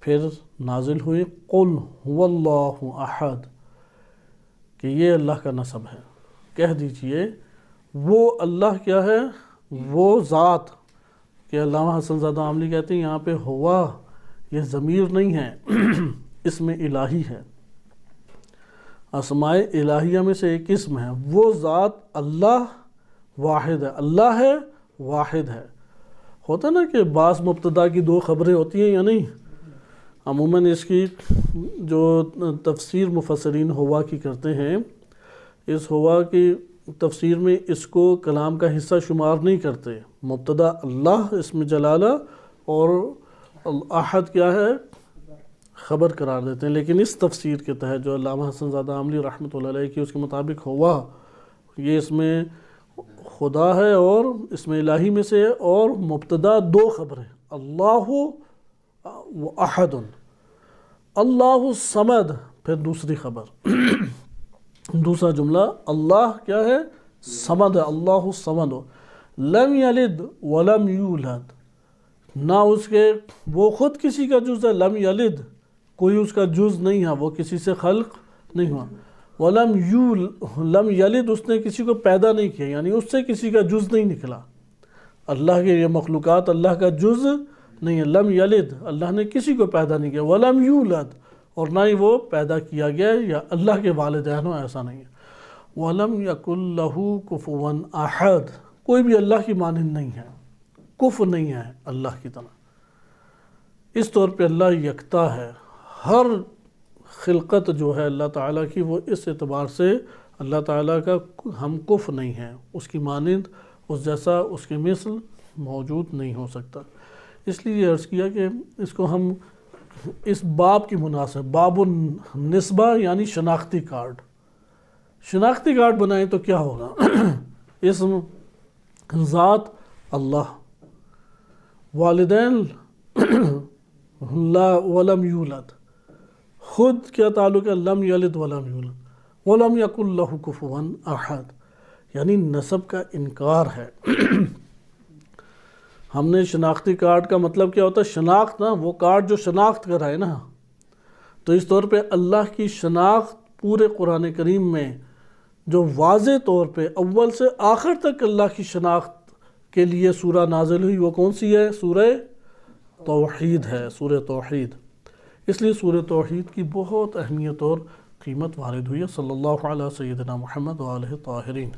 پھر نازل ہوئی قل هو اللہ احد، کہ یہ اللہ کا نسب ہے، کہہ دیجئے وہ اللہ کیا ہے، وہ ذات، کہ علامہ حسن زادہ عاملی کہتے ہیں یہاں پہ ہوا یہ ضمیر نہیں ہے، اسم الہی ہے، اسماء الہیہ میں سے ایک اسم ہے، وہ ذات اللہ واحد ہے، اللہ ہے واحد ہے۔ ہوتا نا کہ بعض مبتدا کی 2 خبریں ہوتی ہیں یا نہیں؟ عموماً اس کی جو تفسیر مفسرین ہوا کی کرتے ہیں، اس ہوا کی تفسیر میں اس کو کلام کا حصہ شمار نہیں کرتے، مبتدا اللہ اسم جلالہ اور احد کیا ہے خبر قرار دیتے ہیں، لیکن اس تفسیر کے تحت جو علامہ حسن زادہ عاملی رحمۃ اللہ علیہ کی اس کے مطابق ہوا، یہ اس میں خدا ہے اور اس میں الہی میں سے، اور مبتدا 2 خبریں، اللہ و احد، اللہ الصمد، پھر دوسری خبر دوسرا جملہ اللہ کیا ہے صمد ہے، اللہ الصمد، لم یلد ولم یولد، نہ اس کے وہ خود کسی کا جز ہے، لم یلد کوئی اس کا جز نہیں ہے، وہ کسی سے خلق نہیں ہوا، لم یلد اس نے کسی کو پیدا نہیں کیا، یعنی اس سے کسی کا جز نہیں نکلا، اللہ کے یہ مخلوقات اللہ کا جز نہیں ہے، لم یلد اللہ نے کسی کو پیدا نہیں کیا، ولم یولد اور نہ ہی وہ پیدا کیا گیا یا اللہ کے والدین ہو، ایسا نہیں ہے، وَلَمْ يَكُنْ لَهُ كُفُوًا أَحَدٌ، کوئی بھی اللہ کی مانند نہیں ہے، کف نہیں ہے اللہ کی طرح۔ اس طور پہ اللہ یکتا ہے، ہر خلقت جو ہے اللہ تعالیٰ کی وہ اس اعتبار سے اللہ تعالیٰ کا ہم کف نہیں ہیں، اس کی مانند اس جیسا اس کے مثل موجود نہیں ہو سکتا۔ اس لیے یہ عرض کیا کہ اس کو ہم اس باب کی مناسب باب النسبہ یعنی شناختی کارڈ، شناختی کارڈ بنائیں تو کیا ہوگا، اسم ذات اللہ، والدین لا ولم یولد، خود کیا تعلق ہے لم یلد ولم یولد، ولم یکن لہ کفوا احد، یعنی نسب کا انکار ہے۔ ہم نے شناختی کارڈ کا مطلب کیا ہوتا ہے، شناخت نا، وہ کارڈ جو شناخت کرائے نا، تو اس طور پہ اللہ کی شناخت پورے قرآن کریم میں جو واضح طور پہ اول سے آخر تک اللہ کی شناخت کے لیے سورہ نازل ہوئی، وہ کون سی ہے، سورہ توحید ہے، سورہ توحید۔ اس لیے سورہ توحید کی بہت اہمیت اور قیمت وارد ہوئی ہے۔ صلی اللہ علیہ سیدنا محمد و آلہ طاہرین۔